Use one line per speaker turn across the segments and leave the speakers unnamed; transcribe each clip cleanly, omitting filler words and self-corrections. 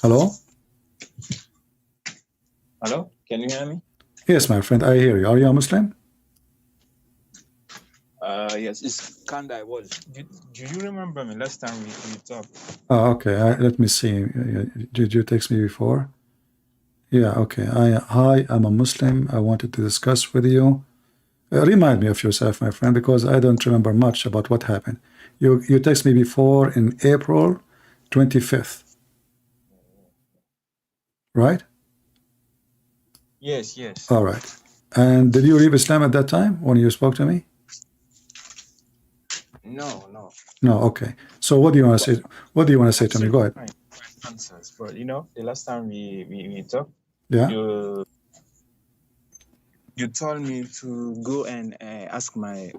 Hello?
Hello, can you hear me?
Yes, my friend, I hear you. Are you a Muslim?
Yes, it's Kanda. Was. Do you remember me last time we talked?
Oh, okay. Let me see. Did you text me before? Yeah, okay. Hi, I'm a Muslim. I wanted to discuss with you. Remind me of yourself, my friend, because I don't remember much about what happened. You text me before in April 25th, right?
Yes, yes.
All right. And did you leave Islam at that time when you spoke to me?
No, no.
No, okay. So what do you want to say? What do you want to say to me? Go ahead.
Answers, but the last time we talked,
Yeah.
you told me to go and ask my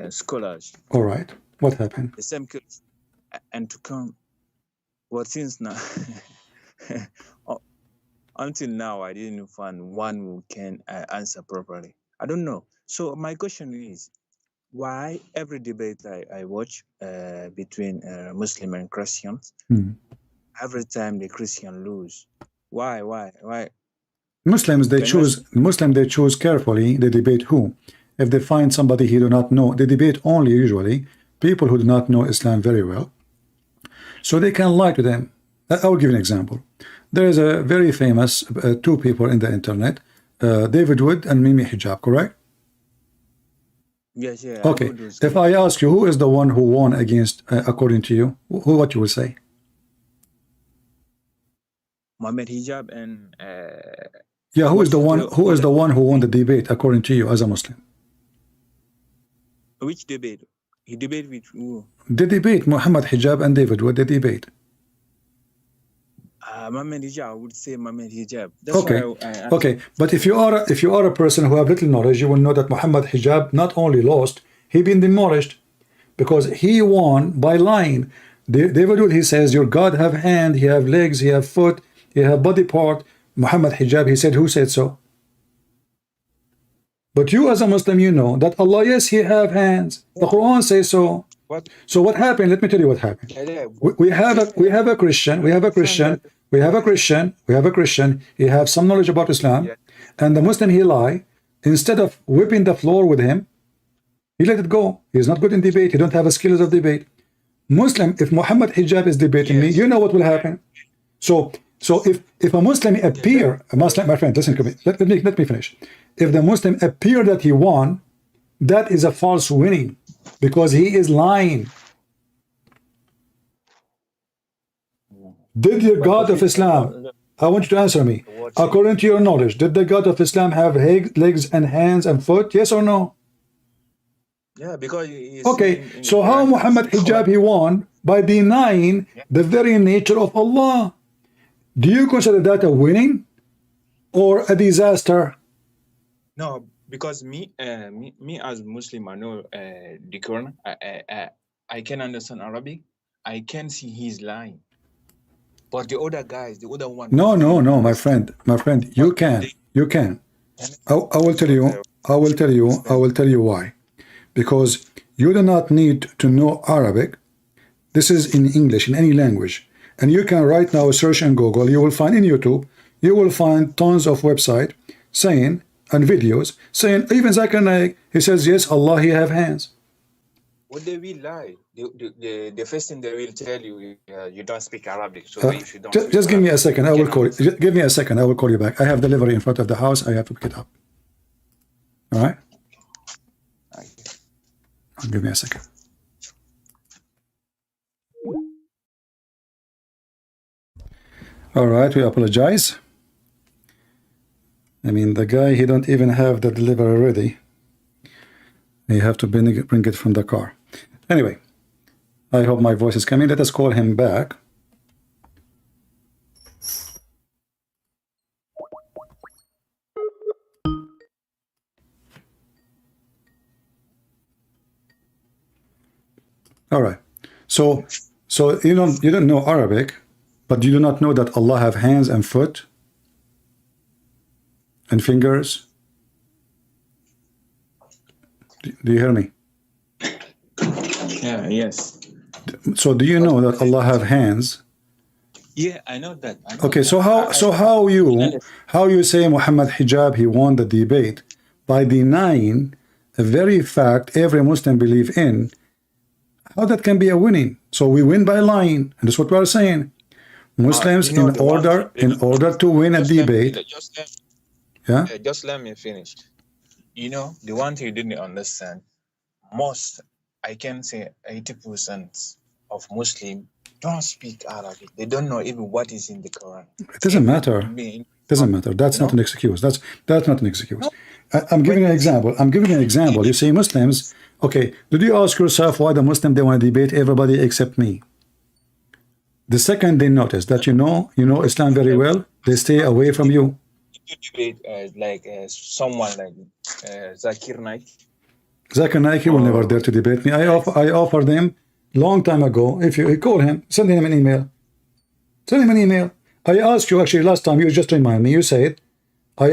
scholars.
All right. What happened?
The same question, and to come. But since now, until now, I didn't find one who can answer properly. I don't know. So my question is, why every debate I watch between Muslim and Christians, every time the Christian lose? Why?
Muslims they choose carefully. They debate who. If they find somebody he do not know, they debate only usually people who do not know Islam very well, so they can lie to them. I will give you an example. There is a very famous two people in the internet, David Wood and Mimi Hijab, correct?
Yes, yeah.
Okay. If I ask you who is the one who won against, according to you, what you will say?
Mohammed Hijab and
yeah, who is the one? Who is the one who won the debate according to you as a Muslim?
Which debate? He debated with who?
The debate, Muhammad Hijab and David Wood, the debate.
Mohammed Hijab, I would say Mohammed Hijab.
That's okay. Okay, but if you are a person who have little knowledge, you will know that Muhammad Hijab not only lost, he been demolished because he won by lying. David Wood, he says, your God have hand, he have legs, he have foot, he have body part. Muhammad Hijab, he said, who said so? But you as a Muslim, you know that Allah, yes, he have hands. The Quran says so. So what happened? Let me tell you what happened. We have a Christian. He have some knowledge about Islam, and the Muslim he lie. Instead of whipping the floor with him, he let it go. He's not good in debate. He don't have the skills of debate. Muslim, if Muhammad Hijab is debating me, you know what will happen. So if a Muslim appear, a Muslim, my friend, listen to me. Let me finish. If the Muslim appear that he won, that is a false winning because he is lying. Did the God of Islam, I want you to answer me, according to your knowledge, did the God of Islam have legs and hands and foot? Yes or no?
Yeah, because
okay, so how Muhammad Hijab he won? By denying the very nature of Allah. Do you consider that a winning or a disaster?
No, because me as Muslim, I know the Quran. I can understand Arabic. I can see he's lying. But the other guys, the other one.
No, my friend, you can. I will tell you why. Because you do not need to know Arabic. This is in English, in any language. And you can right now search in Google. You will find in YouTube, you will find tons of websites saying, and videos, saying, even Zakir Naik, he says, yes, Allah, he have hands.
What they will lie. The first thing they will tell you, you don't speak Arabic. So if you don't
just give me a second. I will call you. Just give me a second. I will call you back. I have delivery in front of the house. I have to pick it up. All right? Give me a second. All right, we apologize. I mean, the guy, he don't even have the delivery ready. You have to bring it from the car. Anyway, I hope my voice is coming. Let us call him back. All right. So you don't know Arabic, but you do not know that Allah have hands and foot and fingers. Do you hear me?
Yeah, yes.
So do you know that Allah have hands
Yeah, I know that. I know
Okay,
that.
so how you say Muhammad Hijab he won the debate by denying a very fact every Muslim believe in? How that can be a winning? So we win by lying, and that's what we are saying. Muslims,
You know, the one thing
in order to win a
just let me
debate, yeah.
just let me finish.
You know, the one thing you didn't understand, most, I can say 80% of Muslim don't speak Arabic. They don't know even what is in the Quran.
It doesn't matter.
Mean,
Doesn't matter. That's
you
not
know?
an excuse. That's not an excuse.
No.
I'm giving an example. You see, Muslims. Okay, did you ask yourself why the Muslim they want to debate everybody except me? The second they notice that you know Islam very well, they stay away from you.
You debate like someone like Zakir Naik.
Zakir Naik will never dare to debate me. I offered him long time ago. If you call him, send him an email. Send him an email. I asked you actually last time. You just remind me. You said, I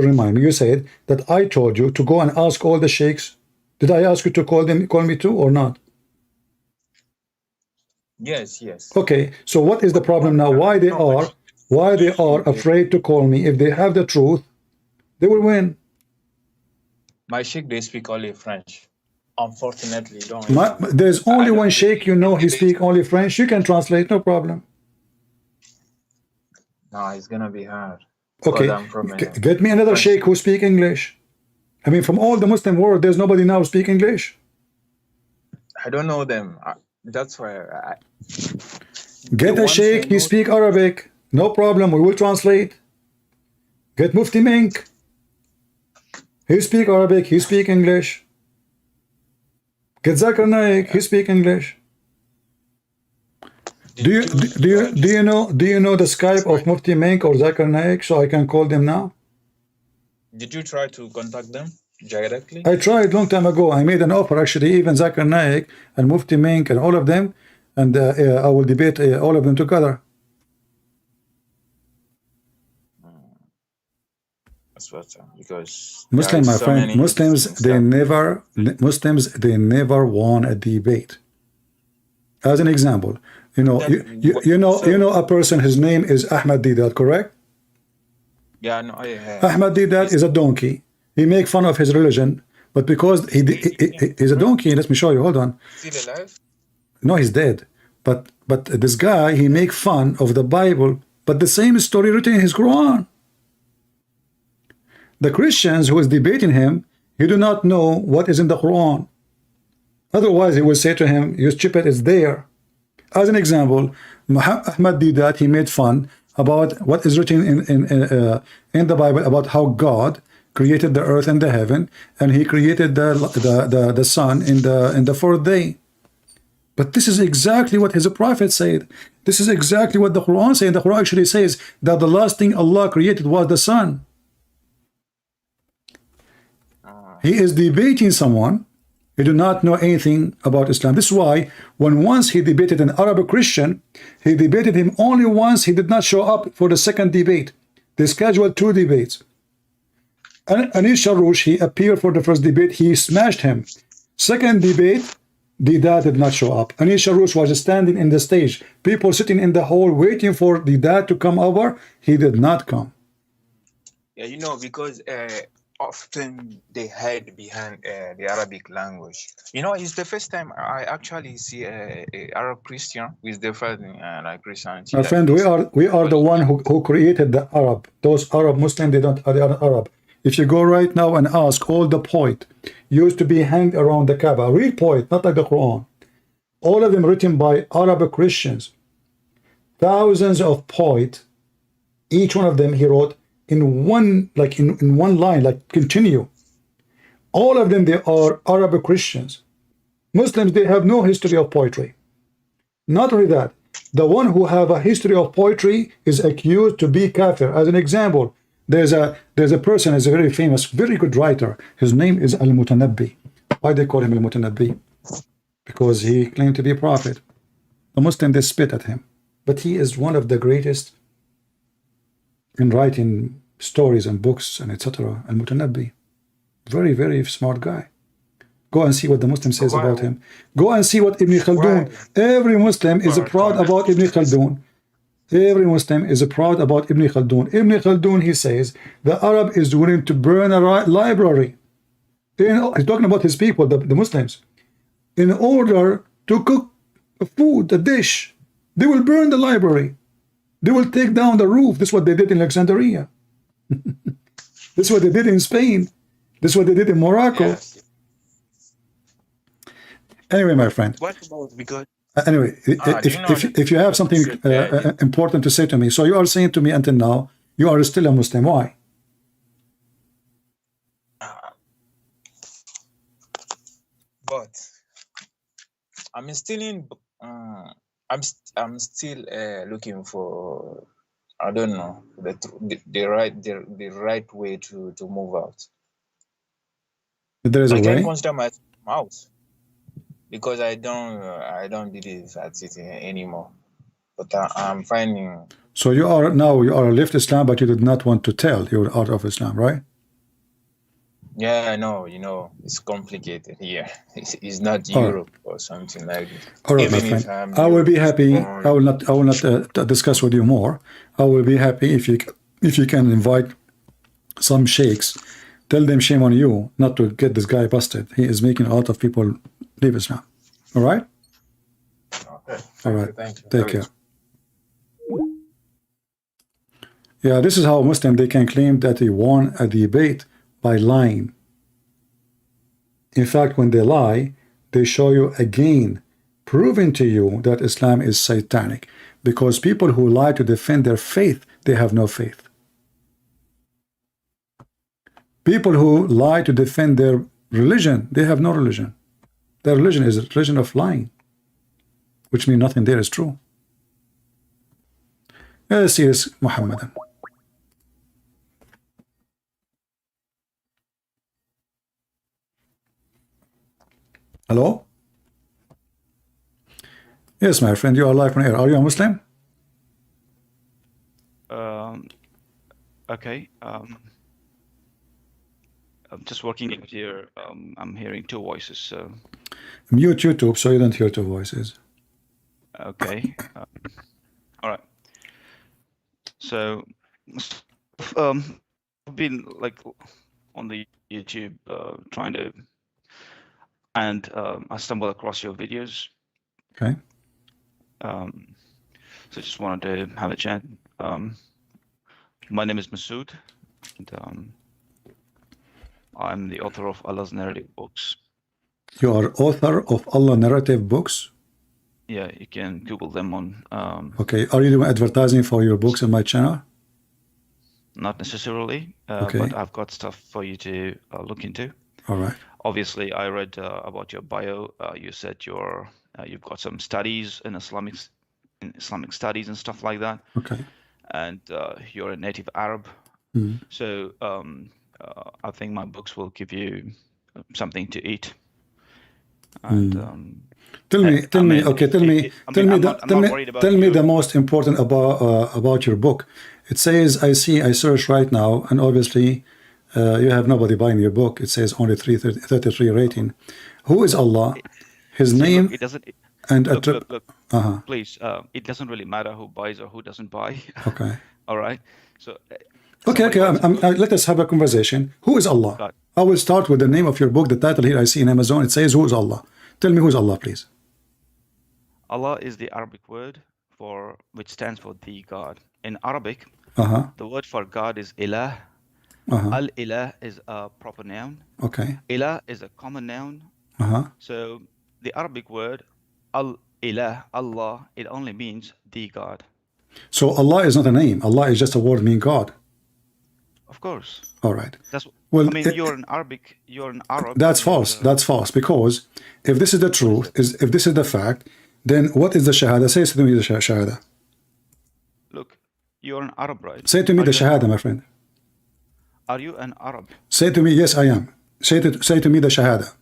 remind me. You said that I told you to go and ask all the sheikhs. Did I ask you to call me too or not?
Yes, yes.
Okay. So what is the problem now? Why they are afraid to call me? If they have the truth, they will win.
My sheikh, they speak only French. Unfortunately, don't.
There's only one sheikh you know he speak only French. You can translate, no problem.
No, it's gonna be hard.
Okay, get me another sheikh who speak English. I mean, from all the Muslim world, there's nobody now speak English.
I don't know them. That's why
get a sheikh, he speak Arabic. No problem, we will translate. Get Mufti Mink. He speak Arabic, he speak English. Get Zakir Naik, he speak English. Do you know the Skype of Mufti Mink or Zakir Naik so I can call them now?
Did you try to contact them directly?
I tried long time ago. I made an offer actually, even Zakir Naik and Mufti Mink and all of them, and I will debate all of them together.
That's better because
Muslim, my friend, Muslims they never won a debate. As an example, you know a person, his name is Ahmad Deedat, correct?
Yeah, no,
Ahmad Deedat is a donkey. He make fun of his religion, but because he's a donkey, let me show you. Hold on.
Is he alive?
No, he's dead. But this guy, he make fun of the Bible, but the same story written in his Quran. The Christians who is debating him, he do not know what is in the Quran. Otherwise, he will say to him, "You stupid, it's there." As an example, Ahmad Deedat, he made fun about what is written in the Bible about how God created the earth and the heaven, and he created the sun in the fourth day. But this is exactly what his prophet said. This is exactly what the Quran said. The Quran actually says that the last thing Allah created was the sun. He is debating someone who do not know anything about Islam. This is why when once he debated an Arab Christian, he debated him only once. He did not show up for the second debate. They scheduled 2 debates. And Anis Sharoush, he appeared for the first debate. He smashed him. Second debate, Deedat did not show up. Anis Sharoush was standing in the stage. People sitting in the hall waiting for Deedat to come over. He did not come.
Yeah, you know, because often they hide behind the Arabic language. You know, it's the first time I actually see a Arab Christian with different like Christianity.
My friend, we are the one who created the Arab. Those Arab Muslims, they are Arab. If you go right now and ask all the poets used to be hanged around the Kaaba, real poet, not like the Quran, all of them written by Arab Christians. Thousands of poets, each one of them he wrote in one, like in one line, like continue. All of them, they are Arab Christians. Muslims, they have no history of poetry. Not only that, the one who have a history of poetry is accused to be kafir. As an example, there's a person, is a very famous, very good writer. His name is Al-Mutanabbi. Why they call him Al-Mutanabbi? Because he claimed to be a prophet. The Muslim, they spit at him. But he is one of the greatest in writing stories and books and etc. Al-Mutanabbi. Very, very smart guy. Go and see what the Muslim says about him. Go and see what Ibn Khaldun. Every Muslim is proud about Ibn Khaldun. Every Muslim is proud about Ibn Khaldun. Ibn Khaldun, he says, the Arab is willing to burn a library. He's talking about his people, the Muslims. In order to cook food, a dish, they will burn the library. They will take down the roof. This is what they did in Alexandria. This is what they did in Spain. This is what they did in Morocco.
Yes.
Anyway, my friend.
What about because
Anyway,
do you know that
if you have something important to say to me, so you are saying to me until now, you are still a Muslim. Why?
but I'm still in I'm still looking for, I don't know, the right way to move out.
There is a
I
way.
can't consider myself out because I don't believe at it anymore. But I'm finding.
So you are left Islam, but you did not want to tell you're out of Islam, right?
Yeah, I know. You know, it's complicated here. It's not
All
Europe or something like that.
All right, my
Even if
friend.
I'm
I will be happy.
Europe
I will not discuss with you more. I will be happy if you can invite some sheikhs. Tell them shame on you not to get this guy busted. He is making a lot of people leave Islam. All right.
Okay.
All right.
Thank you.
Take care. Yeah, this is how a Muslim, they can claim that they won a debate by lying. In fact, when they lie, they show you again, proving to you that Islam is satanic. Because people who lie to defend their faith, they have no faith. People who lie to defend their religion, they have no religion. Their religion is a religion of lying, which means nothing there is true. Let's see this Muhammadan. Hello? Yes, my friend, you are live on air. Are you a Muslim?
Okay. I'm just working out here. I'm hearing two voices. So
Mute YouTube so you don't hear two voices.
okay. All right. So I've been like on the YouTube trying to, and I stumbled across your videos.
Okay.
So just wanted to have a chat. My name is Masood, and I'm the author of Allah's Narrative Books.
You are author of Allah Narrative Books?
Yeah, you can Google them on.
Okay. Are you doing advertising for your books on my channel?
Not necessarily,
Okay.
but I've got stuff for you to look into.
All right.
Obviously, I read about your bio. You said you've got some studies in Islamic studies and stuff like that,
Okay.
and you're a native Arab.
Mhm.
So I think my books will give you something to eat. And
Tell me, tell me the most important about your book. It says, I search right now, and obviously you have nobody buying your book. It says only 33 rating. Who is Allah? His name?
Look, it doesn't.
And
Look, please. It doesn't really matter who buys or who doesn't buy.
Okay.
All right. So.
Okay. Let us have a conversation. Who is Allah?
God.
I will start with the name of your book. The title here I see in Amazon. It says, who is Allah? Tell me who is Allah, please.
Allah is the Arabic word which stands for the God. In Arabic, the word for God is ilah. Al-ilah is a proper noun.
Okay.
Ilah is a common noun. So the Arabic word al-ilah, Allah, it only means the God.
So Allah is not a name. Allah is just a word meaning God.
Of course.
All right.
Well, I mean, you're an Arab.
That's false. That's false. Because if this is the truth, if this is the fact, then what is the Shahada? Say to me the Shahada.
Look, you're an Arab, right?
Say to me the Shahada, my friend.
Are you an Arab?
Say to me, yes, I am. Say to me the Shahada.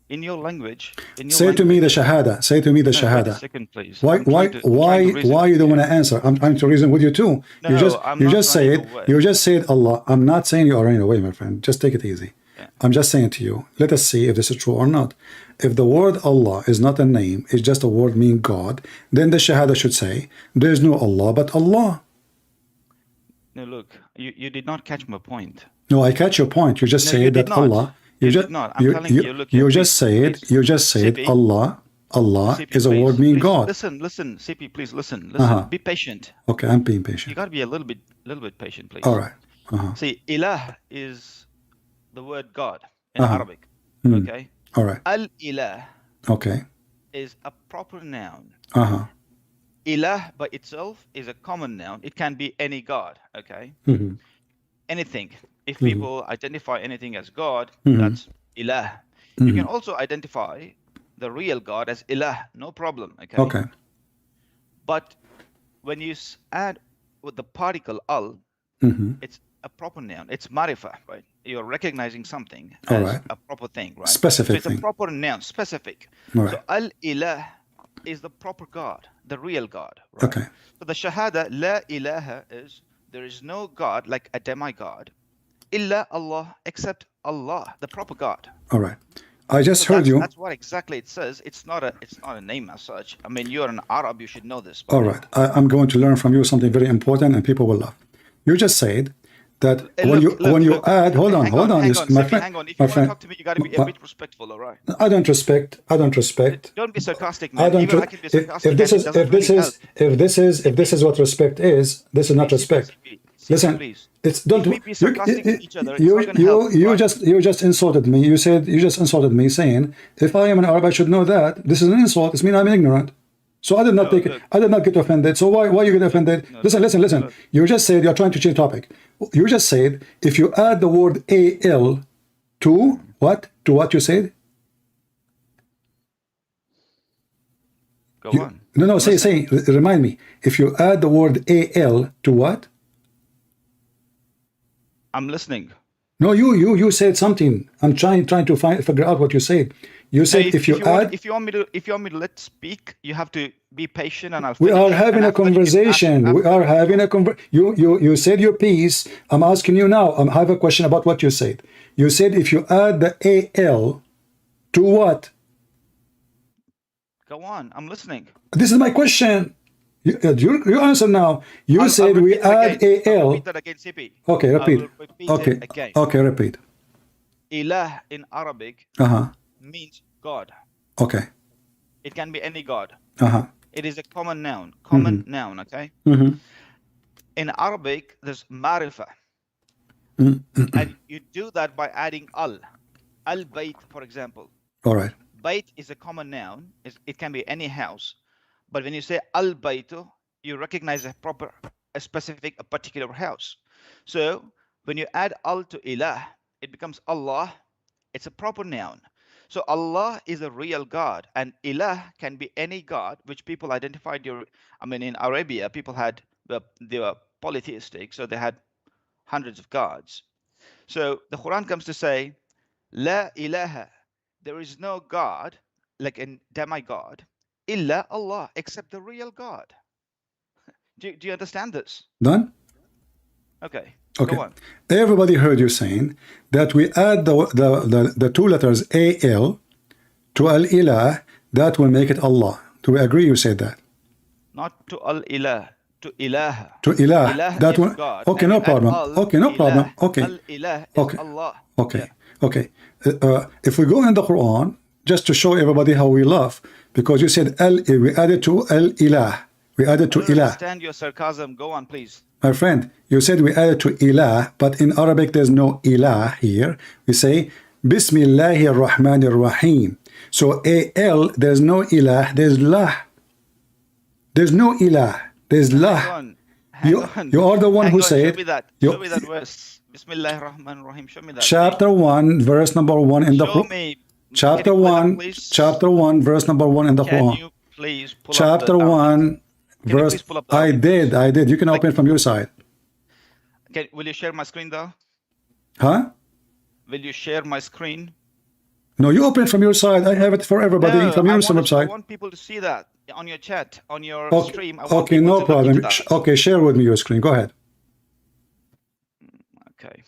In your language.
Say to me the Shahada. Say to me the Shahada.
Wait a second, please.
Why you don't want to answer? I'm trying to reason with you too.
No,
you just said Allah. I'm not saying you are running away, my friend. Just take it easy. I'm just saying to you, let us see if this is true or not. If the word Allah is not a name, it's just a word meaning God, then the Shahada should say, there is no Allah but Allah.
No, look, you did not catch my point.
No, I catch your point. You just
No,
say
you
that
did not.
Allah.
You did not. I'm telling you, look,
you
please,
just said,
please.
you just said
CP,
Allah
CP,
is a
please,
word meaning
please,
God.
Listen, CP, please listen. Be patient.
Okay, I'm being
You
patient.
got to be a little bit patient, please.
All right.
See, ilah is the word God in Arabic. Okay.
All right.
Al-ilah
Okay.
is a proper noun.
Uh-huh.
Ilah by itself is a common noun. It can be any God. Okay. Anything. If people identify anything as God, that's ilah. You can also identify the real God as ilah. No problem. Okay.
Okay.
But when you add with the particle al, it's a proper noun. It's marifa, right? You're recognizing something as a proper thing, right?
Specific
so it's
thing.
a proper noun, specific.
Right.
So al-ilah is the proper God, the real God. Right?
Okay.
So the shahada, la ilaha, is there is no God like a demigod, illa Allah, except Allah, the proper God.
All right. I just
So
heard you.
That's what exactly it says. It's not a name as such. I mean, you're an Arab, you should know this.
All right. I'm going to learn from you something very important, and people will laugh. You just said that when you add, hold on,
my friend. Hang on. If you want to talk to me, you got to be a bit respectful, all right?
I don't respect.
Don't be sarcastic, man. I can be sarcastic.
If this is what respect is, this is not respect. Listen,
please.
It's don't
If we be sarcastic with each other, it's not gonna help,
you
right?
just insulted me. You just insulted me, saying if I am an Arab, I should know that. This is an insult. It means I'm ignorant. So I did not I did not get offended. So why you get offended? Listen. You just said you're trying to change topic. You just said if you add the word al to what? To what you said?
Go on.
No. Say. Remind me. If you add the word al to what?
I'm listening.
No, you said something. I'm trying to figure out what you said. You said if you
want me to let speak, you have to be patient, and I'll.
We are having a conversation. We are having a You said your piece. I'm asking you now. I have a question about what you said. You said if you add the al to what?
Go on. I'm listening.
This is my question. You answer now. You said we add al.
I'll repeat that again, CP.
Okay, repeat. Okay.
Again.
Okay, repeat.
Ilah in Arabic means God.
Okay.
It can be any God. It is a common noun. Noun, okay? In Arabic, there's marifa. And you do that by adding al. Al-bayt, for example.
All right.
Bayt is a common noun. It can be any house. But when you say al-baytu, you recognize a particular house. So when you add al to ilah, it becomes Allah. It's a proper noun. So Allah is a real God, and ilah can be any God, which people identified. In Arabia, people they were polytheistic, so they had hundreds of gods. So the Quran comes to say, la ilaha, there is no God, like a demigod, illa Allah, except the real God. Do you understand this?
Done?
Okay.
Okay.
Go on.
Everybody heard you saying that we add the two letters al to al-ilah, that will make it Allah. Do we agree you said that?
Not to al-ilah, to ilaha.
To ilah.
Ilah
that
is
one.
God.
Okay, no problem. Okay, no problem. Okay.
Al-ilah is Allah.
Okay. If we go in the Quran, just to show everybody how we love, because you said we added to al-ilah. We added to ilah.
I understand your sarcasm. Go on, please.
My friend, you said we added to ilah, but in Arabic there's no ilah here. We say Bismillahir Rahmanir Rahim. So al, there's no ilah, there's lah. There's no ilah, there's lah. You are the one who said.
Show me that. Show me that verse. Bismillahir Rahmanir Rahim. Show me that.
Chapter 1, verse number 1 in the Quran. Chapter 1, verse number 1 in the Quran.
Can you please pull
Chapter
up
1, verse. I did. You can open it from your side.
Okay, will you share my screen though?
Huh?
Will you share my screen?
No, you open it from your side. I have it for everybody from your website.
I want people to see that on your chat, on your stream.
Okay, no problem. Okay, share with me your screen. Go ahead.
Okay.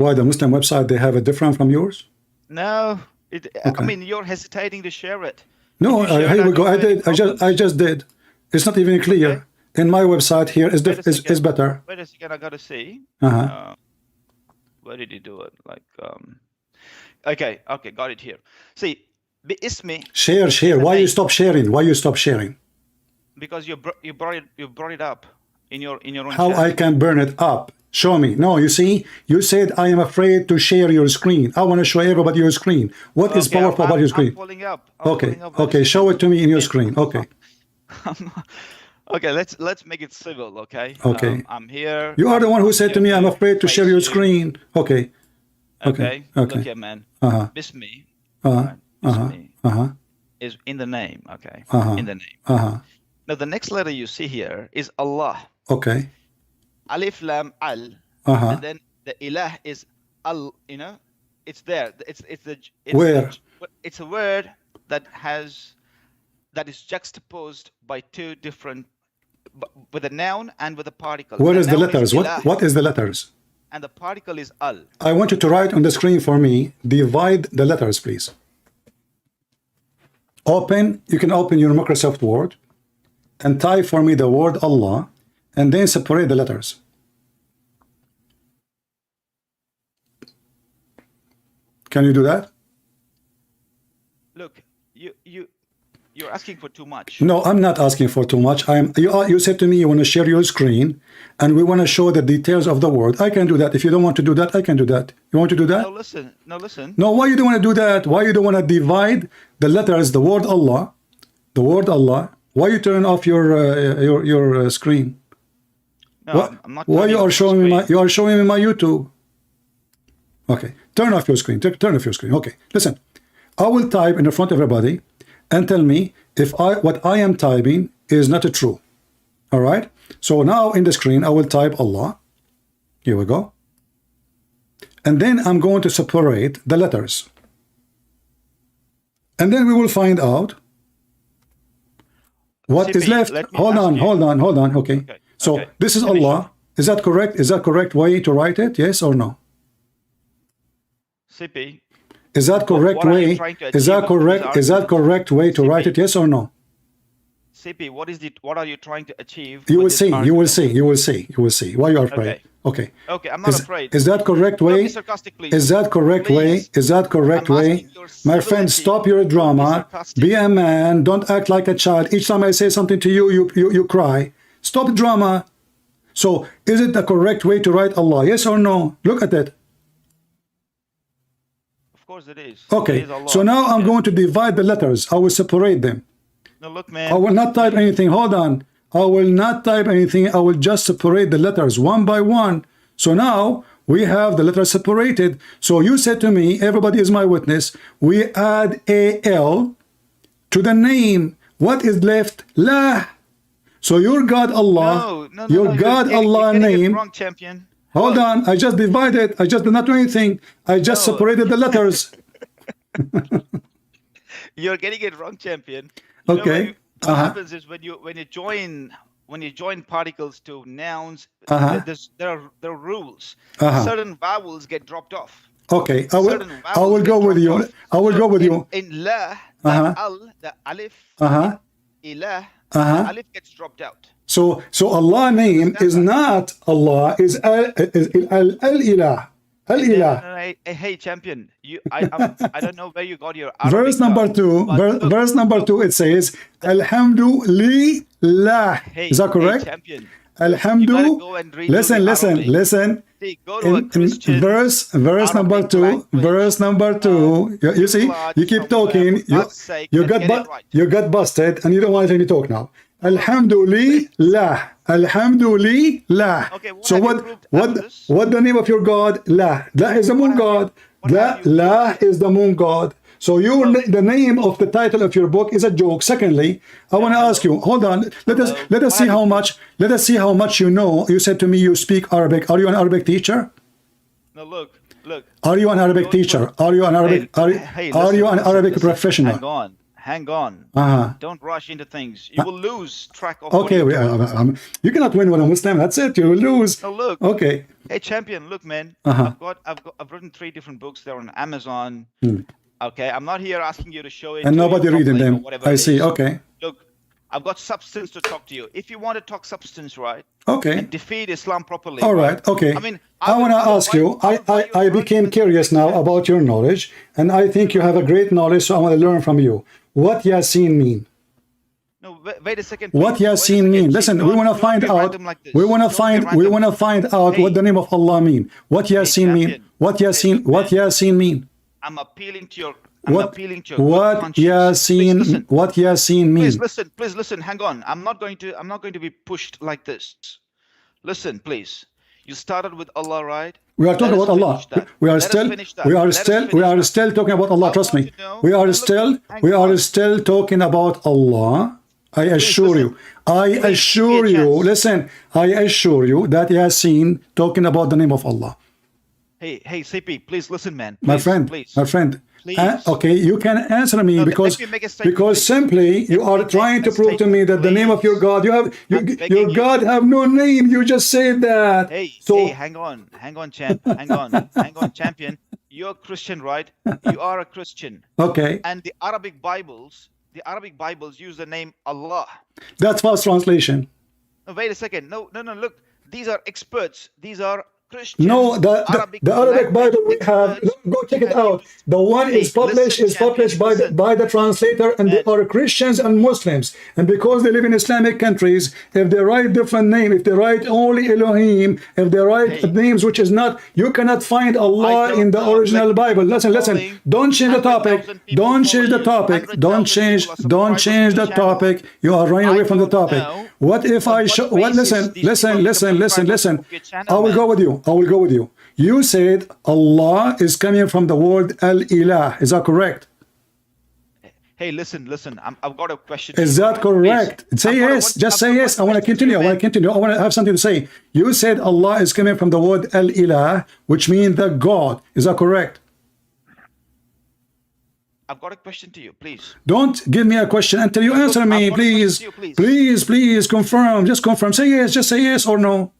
Why the Muslim website, they have it different from yours?
No, I
Okay.
mean, you're hesitating to share it.
No,
If you share
here
it,
we go. I
don't have any
did.
problems.
I just did. It's not even clear.
Okay.
In my website here is
Wait a
is
second.
better.
Wait a second, I gotta see.
Uh-huh.
Where did you do it? Like, okay, got it here. See, باسمي,
Share. Why you stop sharing? Why you stop sharing?
because you brought it up in your own
How
chat.
I can burn it up? Show me. No, you see, you said I am afraid to share your screen. I want to show everybody your screen. What is
Okay,
powerful about your
I'm
screen?
pulling up.
Okay, show it to me in your screen. Okay.
Okay, let's make it civil, okay?
Okay.
I'm here.
You are the one who
I'm
said to
here
me, I'm afraid to share your
face you.
screen. Okay.
Okay.
Okay.
Look here, man.
Uh-huh.
Bismi.
Uh-huh.
Bismi
Uh-huh.
is in the name, okay?
Uh-huh.
In the name.
Uh-huh.
Now, the next letter you see here is Allah.
Okay.
Alif Lam Al.
Uh-huh.
And then the Ilah is Al, you know? It's there. It's
Where?
It's a word that is juxtaposed by two different, with a noun and with a particle.
Where is the
noun
letters?
ilah,
What is the letters?
and the particle is Al.
I want you to write on the screen for me. Divide the letters, please. You can open your Microsoft Word and type for me the word Allah and then separate the letters. Can you do that?
Look, you're asking for too much.
No, I'm not asking for too much. You said to me you want to share your screen and we want to show the details of the word. I can do that. If you don't want to do that, I can do that. You want to do that?
No, listen.
No, why you don't want to do that? Why you don't want to divide the letters, the word Allah, Why you turn off your screen?
No,
What?
I'm not.
Why
turning
you are
off the
showing me
screen.
you are showing me my YouTube? Okay, turn off your screen. Turn off your screen. Okay, listen. I will type in front of everybody and tell me if what I am typing is not true. All right. So now in the screen I will type Allah. Here we go. And then I'm going to separate the letters. And then we will find out what is
CP,
left.
let me
Hold
ask
on,
you.
hold on. Okay. So
okay.
this is
Finish.
Allah. Is that correct? Is that correct way to write it? Yes or no?
CP,
Is that correct
what are you
way?
trying to
Is that
achieve with
correct?
these
Is that
arguments?
correct way to
CP.
write it? Yes or no?
CP, what are you trying to achieve?
You
with
will
this
see. You will
argument?
see. You will see. You will see. Why you are afraid? Okay.
Okay, I'm not afraid.
Is that correct
Don't
way?
be sarcastic, please.
Is that correct way?
Please.
Is that correct
I'm
way?
asking your
My friend,
civility.
stop your
Don't be
drama.
sarcastic.
Be a man. Don't act like a child. Each time I say something to you, you cry. Stop drama. So, is it the correct way to write Allah? Yes or no? Look at it.
Of course it is.
Okay.
It is Allah.
So now I'm
Yeah.
going to divide the letters. I will separate them.
No, look, man.
I will not type anything. Hold on. I will not type anything. I will just separate the letters one by one. So now we have the letters separated. So you said to me, everybody is my witness, we add AL to the name. What is left? La. So your God Allah,
No,
your God Allah
you're getting it
name.
wrong, champion.
Hold
Look,
on. I just divided. I just did not do anything. I just
No.
separated the letters.
You're getting it wrong, champion.
Okay.
What happens is when you join particles to nouns, there are rules. Certain vowels get dropped off.
Okay. I will
Certain vowels
go
get
with you.
dropped off.
I will
So
go with you.
In la, the al, the alif, ilah, the alif gets dropped out.
So Allah name is not Allah, is al-ilah. Al-ilah.
Hey, champion, I don't know where you got your Arabic
Verse number
from,
2,
but look,
verse number 2, it says, Alhamdulillah.
Hey,
Is that correct?
Hey, champion.
Alhamdu.
You gotta go and read
Listen.
Listen. See, go to a
In
Christian
verse number
Arabic
2,
language.
verse number 2. You see, you keep talking. You got busted, and you don't want to let me talk now. Alhamdulillah. Alhamdulillah.
Okay, what
So
have you
what
proved
what
after this?
what the name of your God? La. La is the moon god. La is the moon god. So the name of the title of your book is a joke. Secondly, I want to ask you. Hold on. Let us see how much. Let us see how much you know. You said to me you speak Arabic. Are you an Arabic teacher?
No, look.
Are you an Arabic teacher? Are you an Arabic? Are you an Arabic professional?
hang on.
Uh-huh.
Don't rush into things. You will lose track of
Okay,
what you're doing.
you cannot win with a Muslim. That's it. You will lose.
Now look,
Okay.
hey champion, look, man.
Uh-huh.
I've written 3 different books. They're on Amazon.
Hmm.
Okay, I'm not here asking you to show it.
And
to
nobody
your
reading
public or
them.
whatever
I
it
see.
is.
Okay.
Look, I've got substance to talk to you. If you want to talk substance, right,
Okay.
and defeat Islam properly.
All right. Okay.
I mean,
I want to ask you. I became curious now about your knowledge, and I think you have a great knowledge. So I want to learn from you. What Yasin mean?
No, wait a second.
What
please. Wait a
Yasin
second.
mean?
See,
Listen, we
don't-
want to
don't
find
be
out.
random like this.
We want to
Don't be
find. We
random.
want to find out
Hey.
what the name of Allah mean. What Yasin mean?
champion.
What Yasin?
Hey,
What Yasin mean?
I'm appealing to your. I'm
What?
appealing to your good
What
conscience. Please
Yasin?
listen.
What Yasin mean?
Please listen. Please listen. Hang on. I'm not going to be pushed like this. Listen, please. You started with Allah, right?
We are talking
Let us
about Allah.
finish that.
We are
Let us
still.
finish that.
We are
Let us
still. We
finish
are
that.
still talking about Allah.
I
Trust
want
me.
to know-
We are
Look,
still.
hang
We are
on.
still talking about Allah. I assure you. I
Please, give me a
assure you.
chance.
Listen. I assure you that Yasin talking about the name of Allah.
Hey, CP, please listen, man.
My
Please,
friend,
please.
my friend.
Please.
Okay, you can answer me
No,
because
let me make a statement,
because
please.
simply you are
me
trying
make
to
a
prove to me that the name of your God you have
I'm begging
your
you.
God have no name. You just said that.
Hey,
so
hang on, champ, hang on, champion. You're Christian, right? You are a Christian,
okay,
and the Arabic Bibles use the name Allah.
that's false translation.
No, wait a second. No. Look, these are experts. These are Christians.
No, the Arabic
language
Bible we have.
experts.
Go check it
Can
out.
you-
The one
Hey,
is published
listen,
is published by
champion,
by the translator, and they
Man.
are Christians and Muslims. And because they live in Islamic countries, if they write different name, if they write only Elohim, if they write
Hey.
names which is not, you cannot find Allah
don't
in the
know.
original
Like,
Bible. Listen.
following
Don't change the topic.
100,000 people
Don't change the
follow you.
topic.
100,000
Don't change.
people are
Don't
subscribers
change
to
the
the channel.
topic. You are running
I
away from the
don't
topic.
know
What if
on
I
what
show?
basis
What? Listen.
these people become subscribers of your channel,
I will
man.
go with you. I will go with you. You said Allah is coming from the word Al-Ilah. Is that correct?
Hey, listen. I've got a question.
Is
to you,
that
right?
correct?
Please.
Say
I've got a
yes.
one-
Just
I've
say
got
yes. I
one
want to
question
continue. I
you,
want
man.
to continue. I want to have something to say. You said Allah is coming from the word Al-Ilah, which means the God. Is that correct?
I've got a question to you, please.
Don't give me a question until you
Look,
answer
I've
me,
got a question
please.
to you, please.
Please confirm. Just confirm. Say yes. Just say yes or no.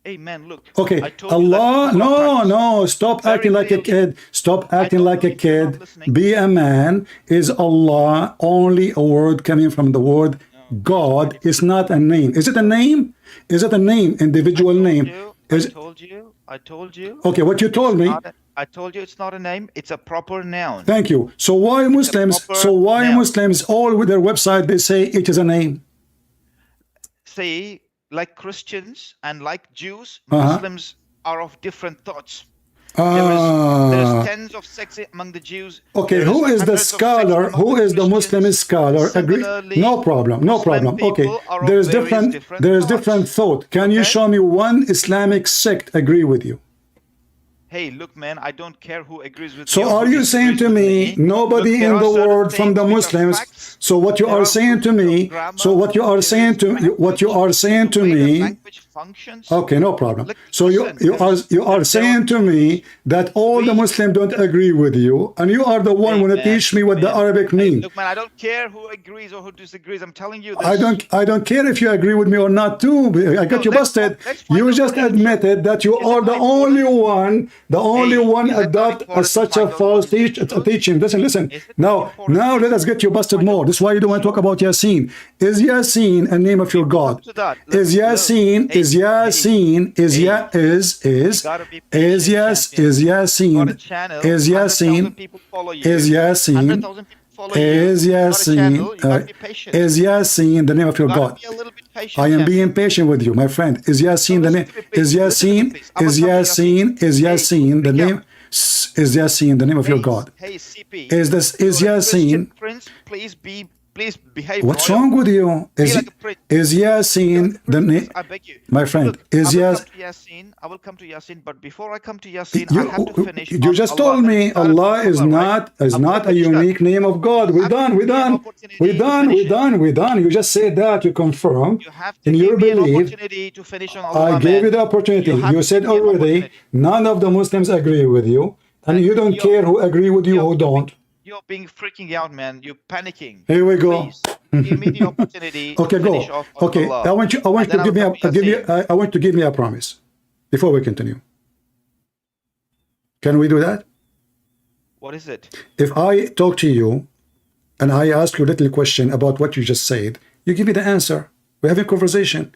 Hey, man, look.
Okay,
I told you that
Allah,
before I
no,
practiced.
stop
Very
acting like a
clearly.
kid. Stop acting
don't
like
know
a
if you're not
kid.
listening.
Be a man. Is Allah only a word coming from the word God? It's not a name. Is it a name? Is it a name? Individual name? Is
I told you.
okay? What you told me.
I told you it's not a name. It's a proper noun.
Thank you. So why Muslims?
proper
So why
noun.
Muslims all with their website they say it is a name?
See, like Christians and like Jews,
Uh-huh.
Muslims are of different thoughts. There is tens of sects among the Jews.
Okay,
There
who is the
hundreds of sects
scholar?
among
Who is the Muslim
Christians.
scholar? Agree?
Similarly,
No problem. No
Muslim
problem. Okay,
people are of
there is
various
different. There is
thoughts.
different thought. Can you
Okay?
show me one Islamic sect agree with you?
Hey, look, man, I don't care who agrees with
So
you. or
are
who
you saying to
disagrees
me
with
nobody
Look, there
in
are
the
certain
world from
things
the
which are
Muslims?
facts.
So what you
There
are saying to
rules of
me?
grammar,
So what you are
there
saying
is
to what you are
language,
saying to
the way the
me?
language functions.
Okay, no problem.
Look,
So
listen,
you are saying to me that all the
Please.
Muslims don't agree with you, and you are the one who
Hey,
will teach me what the
man.
Arabic
Hey,
mean.
look, man, I don't care who agrees or who disagrees. I'm telling you this.
I don't care if you agree with me or not too. I got you
let's
busted.
find- let's find
You
out
just
what it is.
admitted that you
Is it
are the
not
only
important?
one
Is it not
adopt
important to
such a
find out
false
what is the truth?
teaching. Listen.
Is it
Now
not important
let us get you busted
find out
more. This is why you don't want to talk about Yasin. Is Yasin a name of your God?
to that.
Is
Look,
Yasin?
hey,
Is Yasin? Is
hey.
Ya? Is
gotta be
is
patient,
yes?
champion.
Is
Got a
Yasin?
channel,
Is
100,000
Yasin?
people follow you.
Is Yasin?
100,000 people follow you.
Is
You got a
Yasin?
channel, you gotta be patient.
Is Yasin the name of your
You gotta
God?
be a little bit patient,
I am
champion.
being patient with you, my friend. Is Yasin the
listen
name?
to me, please.
Is
Listen to me,
Yasin?
please. I'm
Is
gonna come to
Yasin? Is
Hey,
Yasin the
speak
name?
up.
Is Yasin the name of your God?
Hey, CP.
Is this? Is
you're a Christian
Yasin?
Prince, please behave.
What's
royal.
wrong with you?
Be like a prince.
Is Yasin the name?
I beg you.
My friend,
Look,
is
I will come to Yasin, but before I come to Yasin, I have to finish.
You
on
just
Allah.
told me
Let's start
Allah
from
is
Allah,
not
right? I'm
a
gonna finish that.
unique name of God. We're
have
done.
to
We're
give me an
done.
opportunity
We're
to
done.
finish
We're
it.
done. We're done. You just said that. You confirm
You have to
in
give
your
me an
belief.
opportunity to finish on Allah.
I gave
man.
you the opportunity.
You have
You
to
said
give me an
already
opportunity.
none of the Muslims agree with you, and you don't
You're-
care who agree with you, who
you're-
don't.
You're being freaking out, man. You're panicking.
Here we go.
Please give me the opportunity
Okay,
to
go.
finish off on
Okay,
Allah.
I want you
And
to
then
give me
I'll come to your thing.
I want to give me a promise before we continue. Can we do that?
What is it?
If I talk to you and I ask you a little question about what you just said, you give me the answer. We're having a conversation.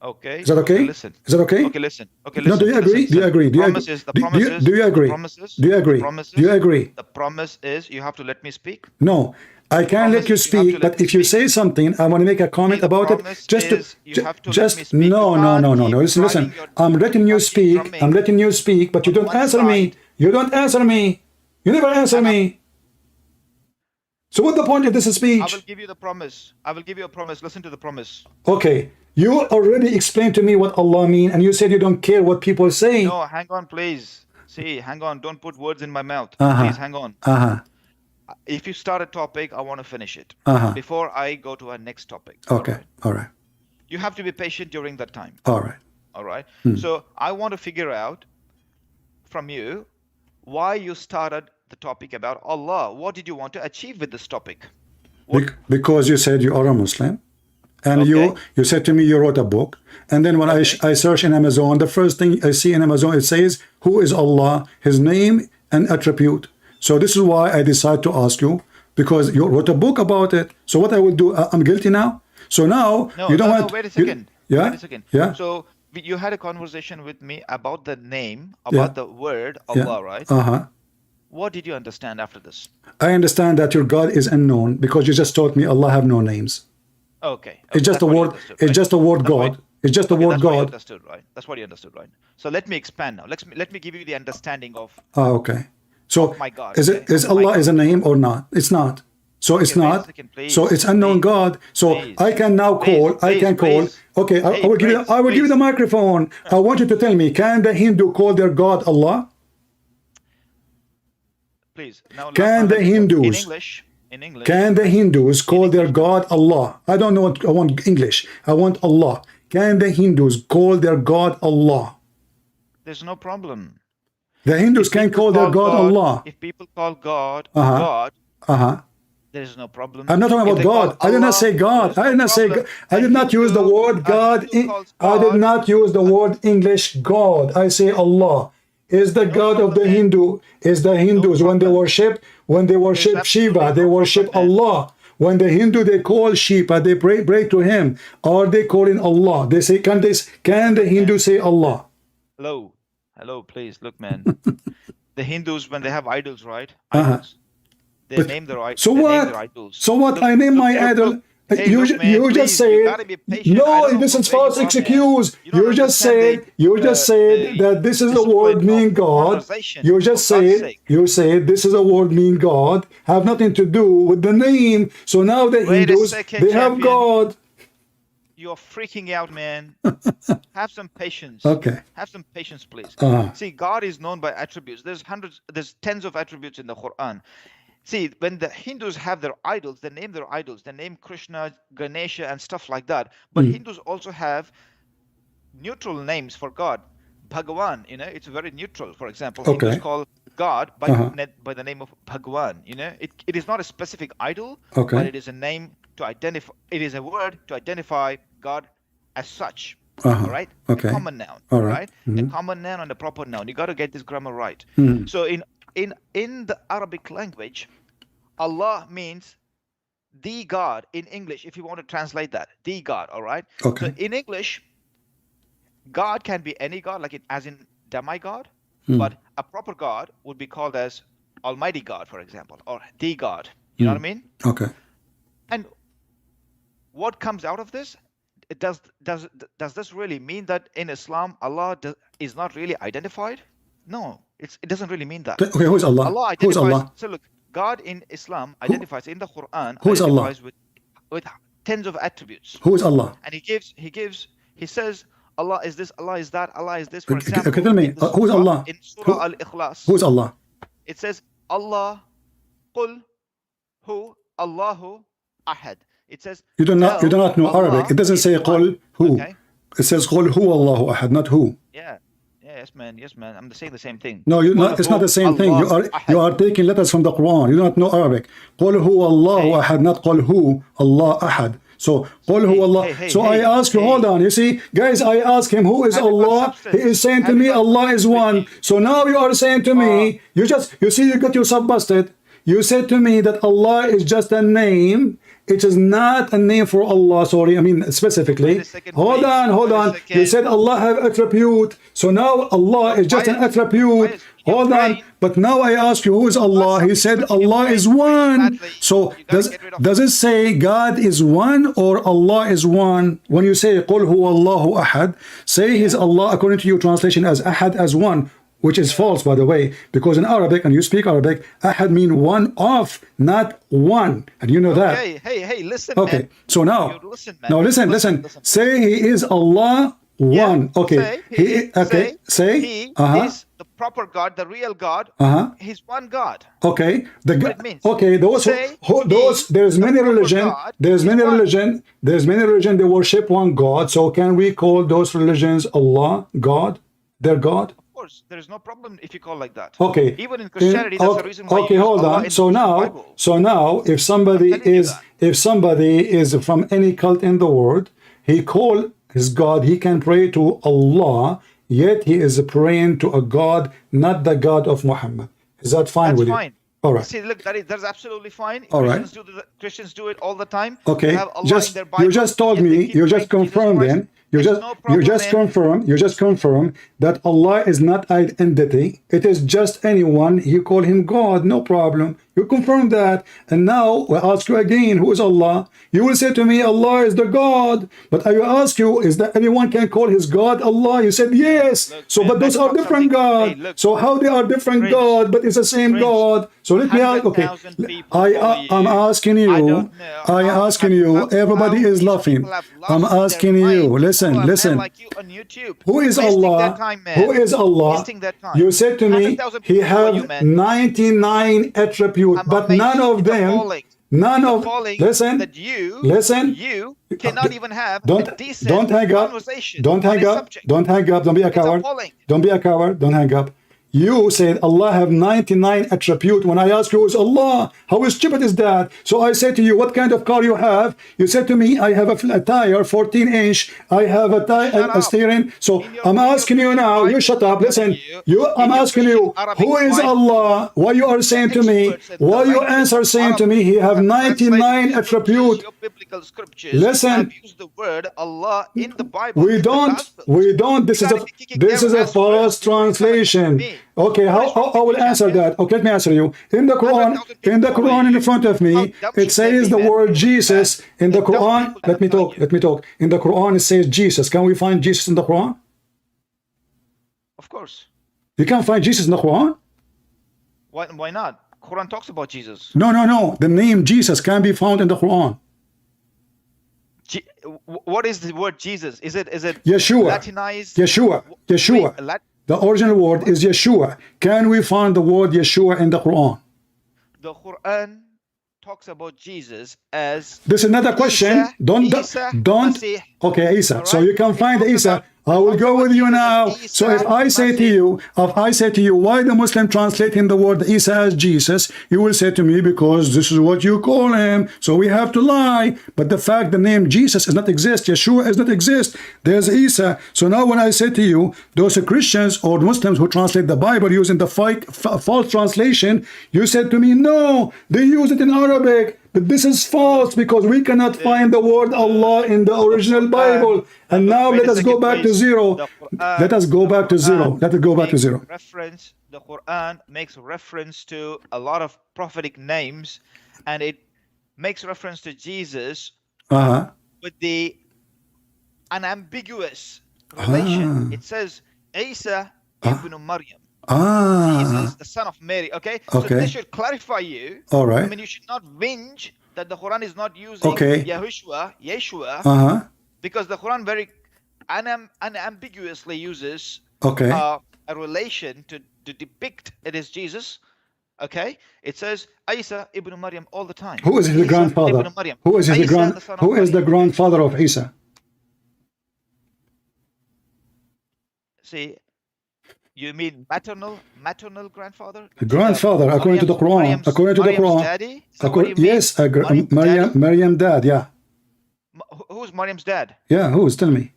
Okay.
Is that okay?
Listen.
Is that okay?
Okay, listen. Okay,
No,
listen.
do you agree?
Listen,
Do you agree? Do you agree?
promises, the
Do
promises.
you agree?
The promises.
Do you agree?
The promises.
Do you agree?
The promise is you have to let me speak.
No, I can't let you
Promise, you have
speak,
to let
but
me
if you
speak.
say something, I want to make a comment
the
about it.
promise
Just to,
is you have to let
just
me speak.
no,
You
no,
can't
no, no,
keep
no. Listen, listen.
driving your-
I'm letting you
can't keep
speak.
drumming
I'm letting you speak, but you
on
don't
one
answer me.
side.
You don't answer me. You never answer me. So what's the point of this
I
speech?
will give you the promise. I will give you a promise. Listen to the promise.
Okay, you already explained to me what Allah mean, and you said you don't care what people say.
No, hang on, please. See, hang on. Don't put words in my mouth.
Uh-huh.
Please hang on. If you start a topic, I want to finish it before I go to our next topic.
Okay,
Alright?
all right,
You have to be patient during that time.
all right.
All right. So I want to figure out from you why you started the topic about Allah. What did you want to achieve with this topic?
Because you said you are a Muslim, and
Okay.
you said to me you wrote a book, and then when I search in Amazon, the first thing I see in Amazon, it says who is Allah, His name and attribute. So this is why I decided to ask you, because you wrote a book about it. So what I will do, I'm guilty now. So now
No,
you don't
no,
want.
no, wait a
you-
second.
yeah.
Wait a second.
Yeah.
So you had a conversation with me about the name,
Yeah.
about the word
Yeah.
Allah, right? What did you understand after this?
I understand that your God is unknown because you just taught me Allah have no names.
Okay.
It's just
that's
a
what you
word.
understood,
It's
right?
just a word
That's
God.
what-
It's just a
Okay,
word
that's what you
God.
understood, right? That's what you understood, right? So let me expand now. Let me give you the understanding of
Okay. So
my God,
is it
okay?
is
Of my
Allah
God.
is a name or not? It's not. So it's
Okay, wait a
not.
second, please.
So it's unknown
Please.
God. So
Please.
I can now call. I
Please,
can call.
please.
Okay, I
Hey,
will give you.
please,
I will give you the
please.
microphone. I want you to tell me: can the Hindu call their God Allah?
Please. Now,
Can
let
the
me tell-
Hindus-
in English,
Can the Hindus call their God Allah? I don't know what I want English. I want Allah. Can the Hindus call their God Allah?
there's no problem.
The Hindus
If
can
people
call their God Allah.
If people call God
Uh-huh.
God,
Uh-huh.
there is no problem.
I'm not talking
If
about
they call
God. I did not
Allah,
say God.
there's
I
no
did not say.
problem.
I
A
did not use the
Hindu-
word
a
God.
Hindu calls
I did
God-
not use the word English God. I say Allah is the God of the
problem, man.
Hindu. Is the Hindus when they
problem.
worship Shiva,
absolutely
they
no
worship
problem, man.
Allah. When the Hindu they call Shiva, they pray to him. Are they calling Allah? They say, can the Hindu say Allah?
Hello, please look, man. The Hindus, when they have idols, right?
Uh-huh.
Idols. They
But-
name their
So
they name
what?
their idols.
So what?
Look,
I name
look,
my
look,
idol.
look. Hey,
you
look, man,
you
please,
just
you
said
gotta be patient. I
no.
don't know
This
from
is
where you
false
are, man.
excuse.
You don't
You just
understand
said you just said that this is a word
discipline
mean
of
God.
conversation,
You
for
just
God's
said
sake.
you said this is a word mean God. Have nothing to do with the name. So now the
Wait a
Hindus
second,
they have
champion.
God.
You're freaking out, man. Have some patience.
Okay.
Have some patience, please.
Uh-huh.
See, God is known by attributes. There's tens of attributes in the Quran. See, when the Hindus have their idols, they name their idols. They name Krishna, Ganesha, and stuff like that. But Hindus also have neutral names for God. Bhagawan, it's very neutral. For example,
Okay.
Hindus call God by the name of Bhagawan. It is not a specific idol,
Okay.
but it is a name to identify. It is a word to identify God as such.
Uh-huh.
All right.
Okay.
A common noun.
All right.
A common noun and a proper noun. You got to get this grammar right. So in the Arabic language, Allah means the God in English. If you want to translate that, the God. All right.
Okay.
So in English, God can be any God, like as in demigod, but a proper God would be called as Almighty God, for example, or the God. You know what I mean?
Okay.
And what comes out of this? Does this really mean that in Islam Allah is not really identified? No, it doesn't really mean that.
Okay. Who's Allah?
Allah
Who's
identifies.
Allah?
So look, God in Islam identifies in the Quran.
Who's Allah?
Identifies with tens of attributes,
Who is Allah?
and he says Allah is this, Allah is that, Allah is this. For
Okay,
example,
tell me,
in the
who's
surah-
Allah?
In Surah
Who-
Al-Ikhlas,
Who's Allah?
it says Allah, Qul, Hu, Allahu, Ahad. It says
You do not know
Allah
Arabic. It doesn't
is
say
one.
qul who.
Okay.
It says qul hu Allahu ahad, not who.
Yeah. Yes, man. Yes, man. I'm saying the same thing.
No, you
قل
it's not
هو
the same thing.
الله
You
أحد.
are taking letters from the Quran. You don't know Arabic. قل هو الله أحد, not قل هو الله أحد. So قل هو الله. So I ask you, hold on. You see, guys, I ask him who is
Have you got
Allah. He
substance?
is saying to
Have you
me
got
Allah is
substance
one.
with you?
So now you are saying to me, you see, you got yourself busted. You said to me that Allah is just a name. It is not a name for Allah. Sorry, I mean specifically.
Wait a second,
Hold
please.
on, hold
Wait a
on.
second.
You said Allah have attribute. So now Allah is just
Why
an
is-
attribute.
why is your
Hold on.
brain-
But now I ask you, who is Allah? He said
something
Allah
in
is
your brain
one.
badly.
So
You gotta get rid of
does it say God is one or Allah is one? When you say قُلْ هُوَ اللَّهُ أَحَدٌ, say His Allah according to your translation as Ahad, as one, which is false, by the way, because in Arabic, and you speak Arabic, Ahad mean one of, not one, and you know that.
Hey, listen,
Okay,
man.
so now,
You listen, man.
now listen.
Listen.
Say He is Allah one. Okay, say
He is the proper God, the real God. He's one God.
Okay,
What it means.
okay, those
Say
those there's
the
many
proper
religion,
God
there's
is
many
one.
religion, there's many religion they worship one God. So can we call those religions Allah, God, their God?
Of course, there is no problem if you call like that.
Okay.
Even in Christianity, that's the reason why
okay,
you use
hold
Allah
on.
in
So
the
now,
Bible.
if somebody
I'm telling you
is
that.
if somebody is from any cult in the world, he call his God, he can pray to Allah, yet he is praying to a God, not the God of Muhammad. Is that fine
That's
with
fine.
you? All right.
See, look, that's absolutely fine.
All right.
Christians do it all the time.
Okay,
They have Allah in their Bible,
you just told
yet they
me,
keep
you
praying
just
to Jesus
confirmed
Christ.
then, you
There's no problem,
you just confirm that Allah is not identity. It is just anyone. You call him God, no problem. You confirm that, and now I ask you again, who is Allah? You will say to me, Allah is the God. But I will ask you, is that anyone can call his God Allah? You said yes.
Look,
So,
man,
but those
let's
are
talk
different
something.
God.
Hey, look,
So how they are different
Prince,
God, but it's the same
Prince,
God? So let me ask. Okay,
100,000 people follow
I'm
you.
asking
I
you.
don't know
I
how
asking
have
you. Everybody is
these
laughing.
people have
I'm
lost their
asking you.
mind.
Listen,
People are men
listen.
like you on YouTube.
Who is
Wasting
Allah?
their time, man.
Who is Allah?
Wasting their time.
You said to me,
100,000
He
people follow you,
have
man.
99 attributes,
I'm
but
amazed.
none of
It's
them,
appalling.
none
It's
of.
appalling
Listen,
that you cannot even have a decent
don't hang up.
conversation
Don't
on
hang
a
up.
subject.
Don't hang up. Don't be a
It's
coward.
appalling.
Don't be a coward. Don't hang up. You said Allah have 99 attributes. When I ask you, who is Allah? How stupid is that? So I say to you, what kind of car you have? You said to me, I have a tire, 14-inch. I have a steering. So I'm asking you now. You shut up. Listen. I'm asking you, who is Allah? Why you are saying to me? Why you answer saying to me? He have 99 attributes.
Biblical scriptures
Listen.
have used the word Allah in the Bible.
We don't. This is a false translation. Okay, how I will answer that. Okay, let me answer you. In the Quran, in front of me, it says the word Jesus. In the Quran, let me talk. In the Quran, it says Jesus. Can we find Jesus in the Quran?
Of course.
You can't find Jesus in the Quran?
Why not? Quran talks about Jesus.
No. The name Jesus can be found in the Quran.
What is the word Jesus? Is it
Yeshua.
Latinized?
Yeshua.
Wait,
the original word is Yeshua. Can we find the word Yeshua in the Quran?
The Quran talks about Jesus as.
This is another question.
Isa,
Don't.
Masih.
Okay, Isa.
All
So
right?
you can find
It talks
Isa.
about-
I will go with you now.
Isa,
So if I say to you, why the Muslim translating the word Isa as Jesus, you will say to me, because this is what you call him. So we have to lie. But the fact the name Jesus does not exist, Yeshua does not exist. There's Isa. So now when I say to you, those Christians or Muslims who translate the Bible using the false translation, you said to me, no, they use it in Arabic. But this is false because we cannot find the word Allah in the original Bible. And now let us go back to zero. Let us go back to zero. Let us go back to zero.
The Quran makes reference to a lot of prophetic names, and it makes reference to Jesus with the unambiguous relation. It says Isa ibn Maryam. Jesus, the son of Mary. Okay. So this should clarify you.
All right.
I mean, you should not whinge that the Quran is not using Yeshua, because the Quran very unambiguously uses a relation to depict it as Jesus. Okay, it says Isa ibn Maryam all the time.
Who is his grandfather? Who is the grandfather of Isa?
See, You mean maternal grandfather?
Grandfather, according to the Quran. According to the Quran.
Daddy? Is that what you mean?
Yes,
Maryam's
Maryam dad, yeah.
Who's Maryam's dad?
Yeah, who's? Tell me.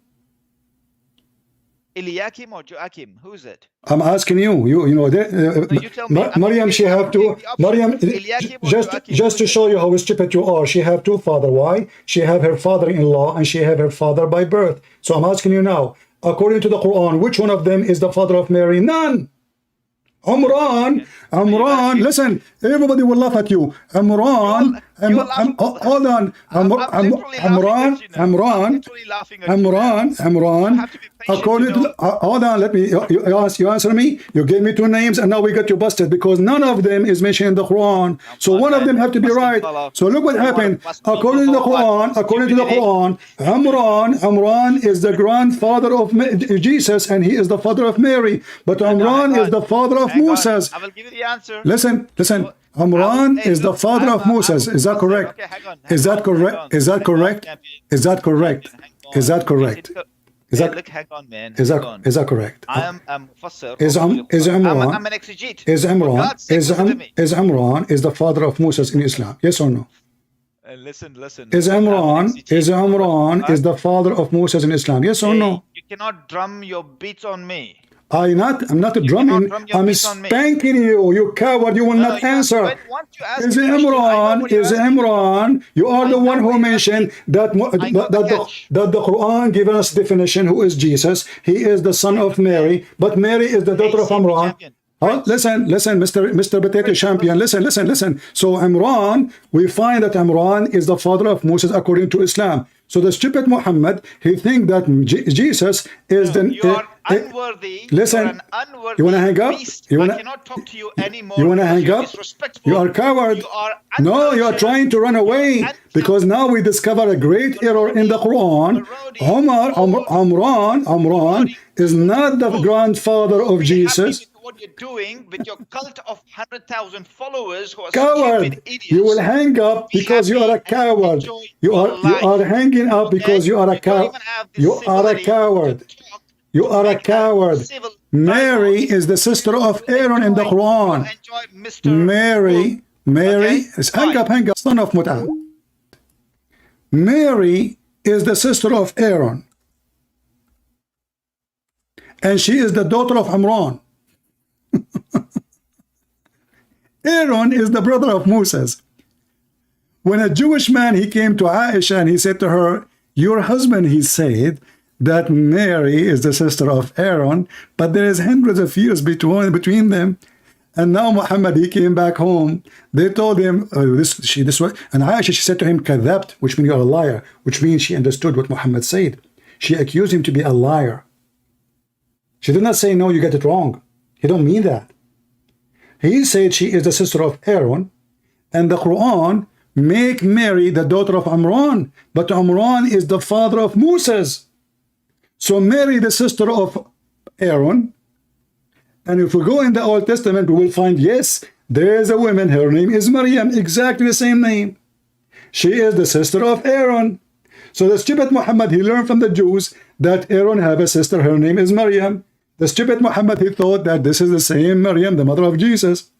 Eliakim or Joachim? Who's it?
I'm asking you. You know,
No, you tell me.
Maryam, she have two. Maryam,
Eliakim or Joachim?
just to show you how stupid you are, she have two father. Why? She have her father-in-law and she have her father by birth. So I'm asking you now, according to the Quran, which one of them is the father of Mary? None. Imran, listen, everybody will laugh at you. Imran, hold on. Imran, according to, hold on, let me, you answer me. You gave me two names and now we got you busted because none of them is mentioned in the Quran. So one of them have to be right. So look what happened. According to the Quran, Imran is the grandfather of Jesus and he is the father of Mary. But Imran is the father of Moses.
I will give you the answer.
Listen. Imran is the father of Moses. Is that correct?
Okay, hang on.
Is that correct? Is that correct? Is that correct? Is that correct? Is that,
look, hang on, man.
Is that correct?
I am Mufassir.
Is Imran?
I'm an exegete.
Is Imran is the father of Moses in Islam? Yes or no?
Listen.
Is Imran is the father of Moses in Islam? Yes or no?
You cannot drum your beats on me.
I'm not drumming. I'm spanking you. You coward. You will not answer. Is Imran? You are the one who mentioned that the Quran given us definition. Who is Jesus? He is the son of Mary, but Mary is the daughter of Imran. Listen, Mr. Potato Champion. Listen. So Imran, we find that Imran is the father of Moses according to Islam. So the stupid Muhammad, he think that Jesus is
you are unworthy.
Listen, you want to hang up?
I cannot talk to you anymore.
You want to hang up? You are coward. No, you are trying to run away because now we discover a great error in the Quran. Imran is not the grandfather of Jesus.
What you're doing with your cult of 100,000 followers who are
coward.
Stupid idiots.
You will hang up because you are a coward. You are hanging up because you are a coward. You are a coward. You are a coward. Mary is the sister of Aaron in the Quran. Mary is hang up, son of Mut'ah. Mary is the sister of Aaron. And she is the daughter of Imran. Aaron is the brother of Moses. When a Jewish man, he came to Aisha and he said to her, your husband, he said that Mary is the sister of Aaron, but there is hundreds of years between them. And now Muhammad, he came back home. They told him this way. And Aisha, she said to him, kadhabt, which means you're a liar, which means she understood what Muhammad said. She accused him to be a liar. She did not say, no, you get it wrong. He don't mean that. He said she is the sister of Aaron, and the Quran make Mary the daughter of Imran, but Imran is the father of Moses. So Mary the sister of Aaron, and if we go in the Old Testament, we will find, yes, there is a woman, her name is Maryam, exactly the same name. She is the sister of Aaron. So the stupid Muhammad, he learned from the Jews that Aaron have a sister, her name is Maryam. The stupid Muhammad, he thought that this is the same Maryam, the mother of Jesus.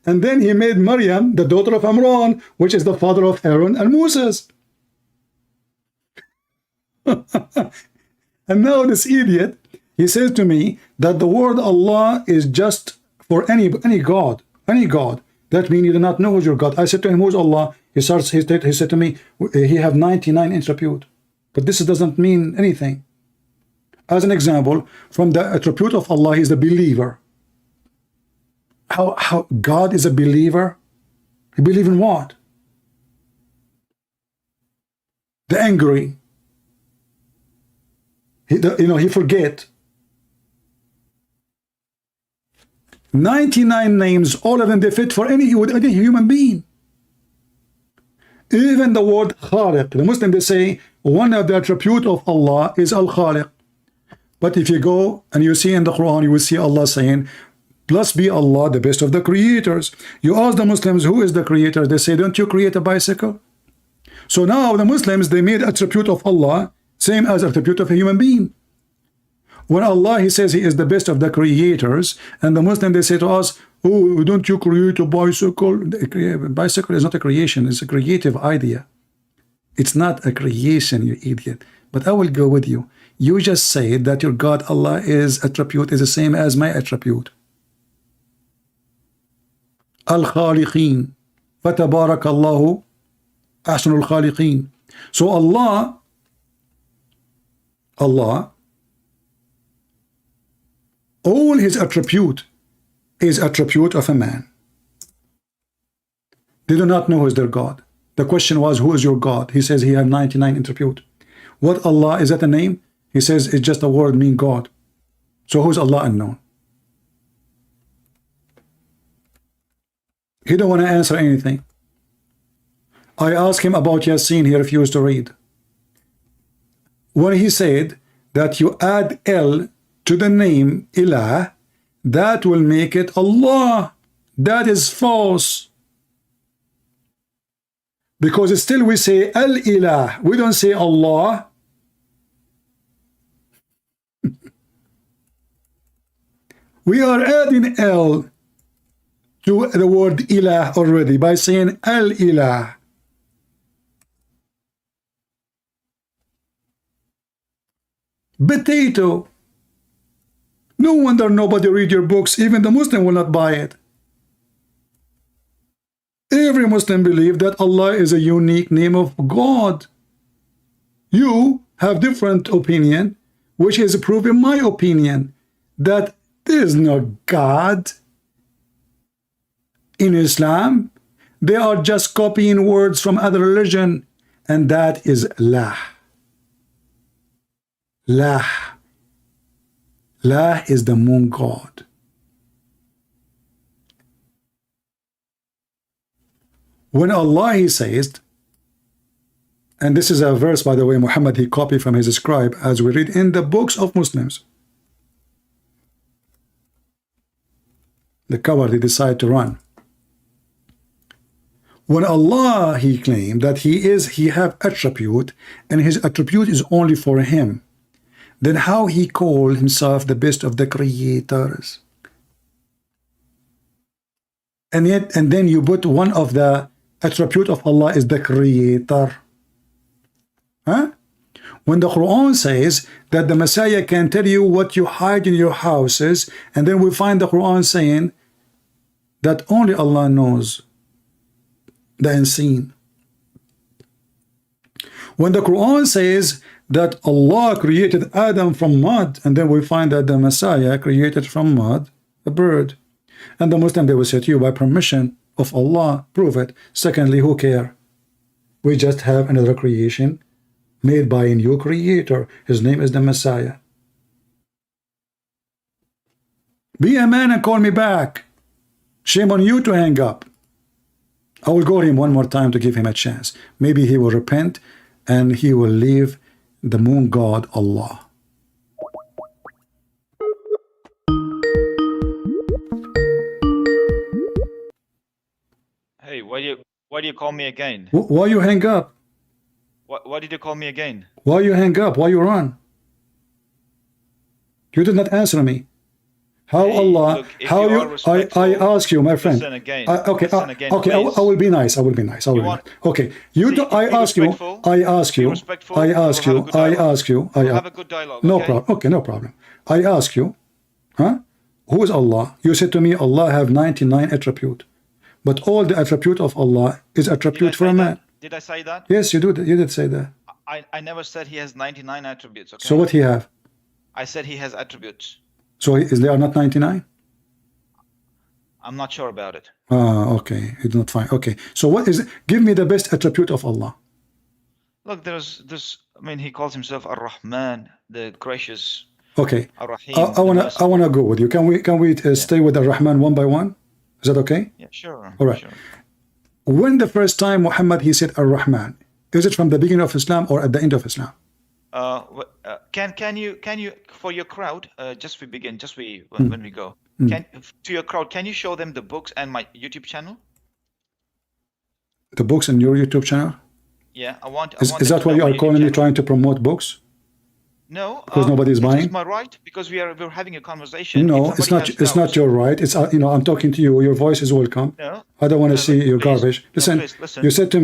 And then he made Maryam the daughter of Imran, which is the father of Aaron and Moses. And now this idiot, he says to me that the word Allah is just for any God. That means you do not know who's your God. I said to him, who's Allah? He said to me, he have 99 attributes. But this doesn't mean anything. As an example, from the attribute of Allah, he is the believer. How God is a believer? He believes in what? The angry. He forget. 99 names, all of them, they fit for any human being. Even the word Khaliq. The Muslim, they say one of the attributes of Allah is Al-Khaliq. But if you go and you see in the Quran, you will see Allah saying, blessed be Allah, the best of the creators. You ask the Muslims, who is the creator? They say, don't you create a bicycle? So now the Muslims, they made attribute of Allah same as attribute of a human being. When Allah, he says he is the best of the creators, and the Muslim, they say to us, oh, don't you create a bicycle? Bicycle is not a creation, it's a creative idea. It's not a creation, you idiot. But I will go with you. You just said that your God, Allah, is attribute is the same as my attribute. Al-Khaliqeen. فَتَبَارَكَ اللَّهُ أَحْسَنُ الْخَالِقِينَ. So Allah, all his attribute is attribute of a man. They do not know who is their God. The question was, who is your God? He says he has 99 attribute. What Allah, is that a name? He says it's just a word mean God. So who's Allah unknown? He don't want to answer anything. I asked him about Yasin, he refused to read. When he said that you add L to the name Ilah, that will make it Allah. That is false. Because still we say Al-Ilah, we don't say Allah. We are adding L to the word Ilah already by saying Al-Ilah. Potato. No wonder nobody read your books. Even the Muslim will not buy it. Every Muslim believes that Allah is a unique name of God. You have different opinion, which is proving my opinion that there is no God in Islam. They are just copying words from other religion, and that is Lah. Lah. Lah is the moon god. When Allah, he says, and this is a verse, by the way, Muhammad, he copied from his scribe, as we read in the books of Muslims. The coward, he decided to run. When Allah, he claimed that he have attribute, and his attribute is only for him, then how he called himself the best of the creators? And then you put one of the attribute of Allah is the creator. Huh? When the Quran says that the Messiah can tell you what you hide in your houses, and then we find the Quran saying that only Allah knows the unseen. When the Quran says that Allah created Adam from mud, and then we find that the Messiah created from mud a bird. And the Muslim, they will say to you, by permission of Allah, prove it. Secondly, who care? We just have another creation made by a new creator. His name is the Messiah. Be a man and call me back. Shame on you to hang up. I will go to him one more time to give him a chance. Maybe he will repent and he will leave the moon god Allah.
Hey, why do you call me again?
Why you hang up?
Why did you call me again?
Why you hang up? Why you run? You did not answer me. How
Hey,
Allah?
look, if
How
you
you?
are respectful,
I ask you, my friend.
listen again.
Okay,
Listen again,
okay. I
please.
will be nice. I will be nice. I will
You
be
want-
nice. Okay. You
See,
do. I
be
ask you.
respectful.
I ask
Be
you.
respectful.
I ask
We'll
you.
have a good
I
dialogue.
ask you.
We'll have a good dialogue.
No
okay?
problem. Okay, no problem. I ask you. Huh? Who is Allah? You said to me, Allah have 99 attribute, but all the attribute of Allah is
Did I
attribute for
say
a man.
that? Did I say that?
Yes, you do. You did say that.
I never said he has 99 attributes. Okay.
So what he have?
I said he has attributes.
So is there not 99?
I'm not sure about it.
Okay. It's not fine. Okay. So what is it? Give me the best attribute of Allah.
Look, there's this. I mean, he calls himself Ar-Rahman, the gracious.
Okay.
Ar-Rahim.
I
the
wanna
merciful.
go with you. Can we stay with the Rahman one by one? Is that okay?
Yeah, sure.
All right.
Sure.
When the first time Muhammad he said Ar-Rahman, is it from the beginning of Islam or at the end of Islam?
Can you for your crowd just we begin when we go to your crowd, can you show them the books and my YouTube channel?
The books in your YouTube channel?
Yeah, I want
Is
them
that
to
why
know
you
my
are
YouTube
calling me
channel.
trying to promote books?
No,
because nobody is buying.
It's my right because we're having a conversation.
No, it's not. It's not your right. It's you know, I'm talking to you. Your voice is welcome.
No,
I don't want to see your
please.
garbage.
No,
Listen,
please, listen.
you said to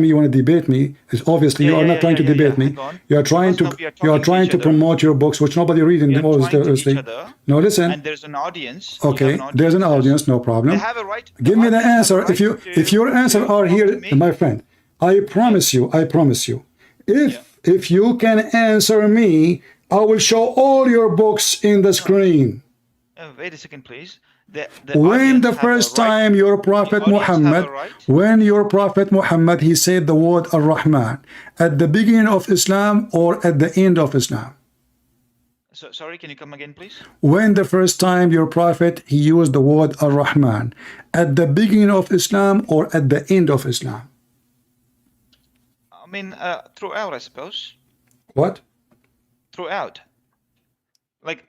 me you want to debate me. It's obviously you are not trying to debate me.
Hang on.
You are trying
Because
to
now we are
you are
talking to
trying
each
to
other.
promote your books, which nobody reads in
We
the
are talking to each
Thursday.
other,
No, listen.
and there's an audience. You have
Okay,
an
there's an audience, no
They
problem.
have a right.
Give me the
audience have a
answer.
right
If your answer
to
are
talk
here,
to me.
my friend, I promise you, if you can answer me, I will show all your books in the screen.
Wait a second, please. The
When
audience
the
have a
first
right-
time your Prophet
the audience have a
Muhammad,
right.
when your Prophet Muhammad, he said the word Ar-Rahman at the beginning of Islam or at the end of Islam?
So, sorry, can you come again, please?
When the first time your Prophet, he used the word Ar-Rahman at the beginning of Islam or at the end of Islam?
I mean, throughout, I suppose.
What?
Throughout. Like,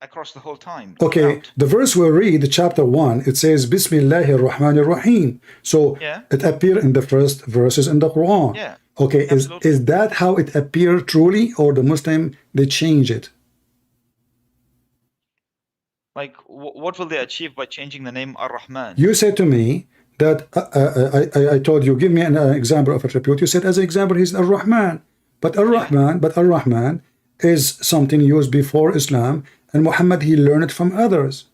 across the whole time.
Okay,
throughout.
the verse we read, chapter 1, it says Bismillahir Rahmanir Rahim. So
Yeah.
it appeared in the first verses in the Quran.
Yeah.
Okay,
Absolutely.
is that how it appeared truly, or the Muslim they change it?
Like, what will they achieve by changing the name Ar-Rahman?
You said to me that I told you, give me an example of attribute. You said as an example he's Ar-Rahman, but Ar-Rahman is something used before Islam, and Muhammad he learned it from others.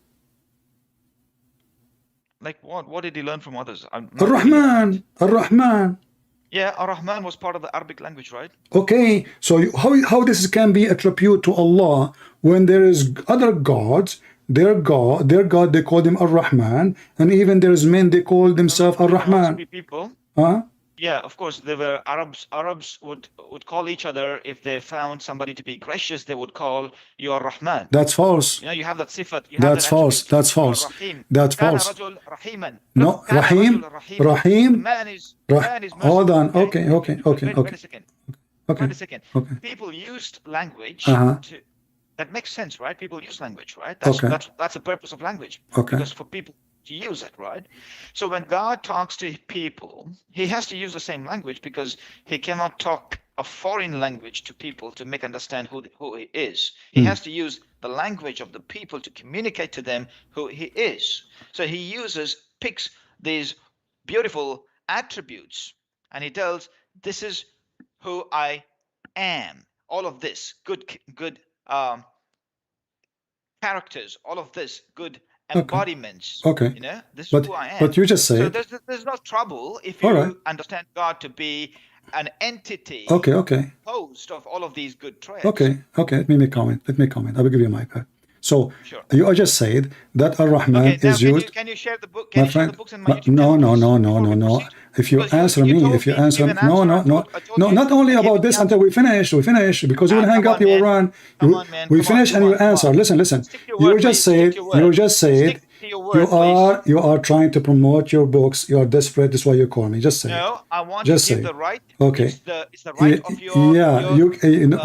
Like what? What did he learn from others? I'm not
Ar-Rahman, Ar-Rahman.
Yeah, Ar-Rahman was part of the Arabic language, right?
Okay, so how this can be attributed to Allah when there is other gods? Their God, they call them Ar-Rahman, and even there's men they call themselves Ar-Rahman.
People.
Huh?
Yeah, of course, there were Arabs. Arabs would call each other if they found somebody to be gracious. They would call you Ar-Rahman.
That's false.
You know, you have that sifat. You
That's
have that
false.
attribute.
That's false.
Rahim.
That's
Kana
false.
rajul rahiman.
No,
Kana
Rahim,
rajul rahim.
Rahim.
The man is
Hold on.
merciful,
Okay.
Wait a second.
Okay.
Wait a second.
Okay.
People used language
Uh-huh.
to. That makes sense, right? People use language, right?
Okay.
That's the purpose of language.
Okay.
Because for people to use it, right? So when God talks to people, he has to use the same language because he cannot talk a foreign language to people to make understand who he is. He has to use the language of the people to communicate to them who he is. So he picks these beautiful attributes and he tells, this is who I am. All of this good characters, all of this good embodiments.
Okay.
You know, this is
But
who I am.
but you just
So
said.
there's no trouble if
All
you
right.
understand God to be an entity
Okay.
composed of all of these good traits.
Okay. Let me comment. I will give you my part. So
Sure.
you just said that Ar-Rahman
Okay, now
is used.
can you share the book?
My
Can you share
friend,
the books in my YouTube
no,
channel, please,
no.
before we proceed?
If you
Because
answer
you
me,
told
if you
me to
answer,
give an answer. I told
no,
you
not only
to give
about
the
this
answer.
until we finish, because you will hang
Come
up,
on,
you will
man.
run.
Come on, man.
We
Come on,
finish and
come
you
on, come
answer.
on.
Listen.
Stick to your word, please. Stick to your word.
You just said,
Stick to your word, please.
you are trying to promote your books. You are desperate. That's why you call me. Just say it.
No, I want
Just
to give
say
the right.
Okay.
It's the right of your.
Yeah,
your,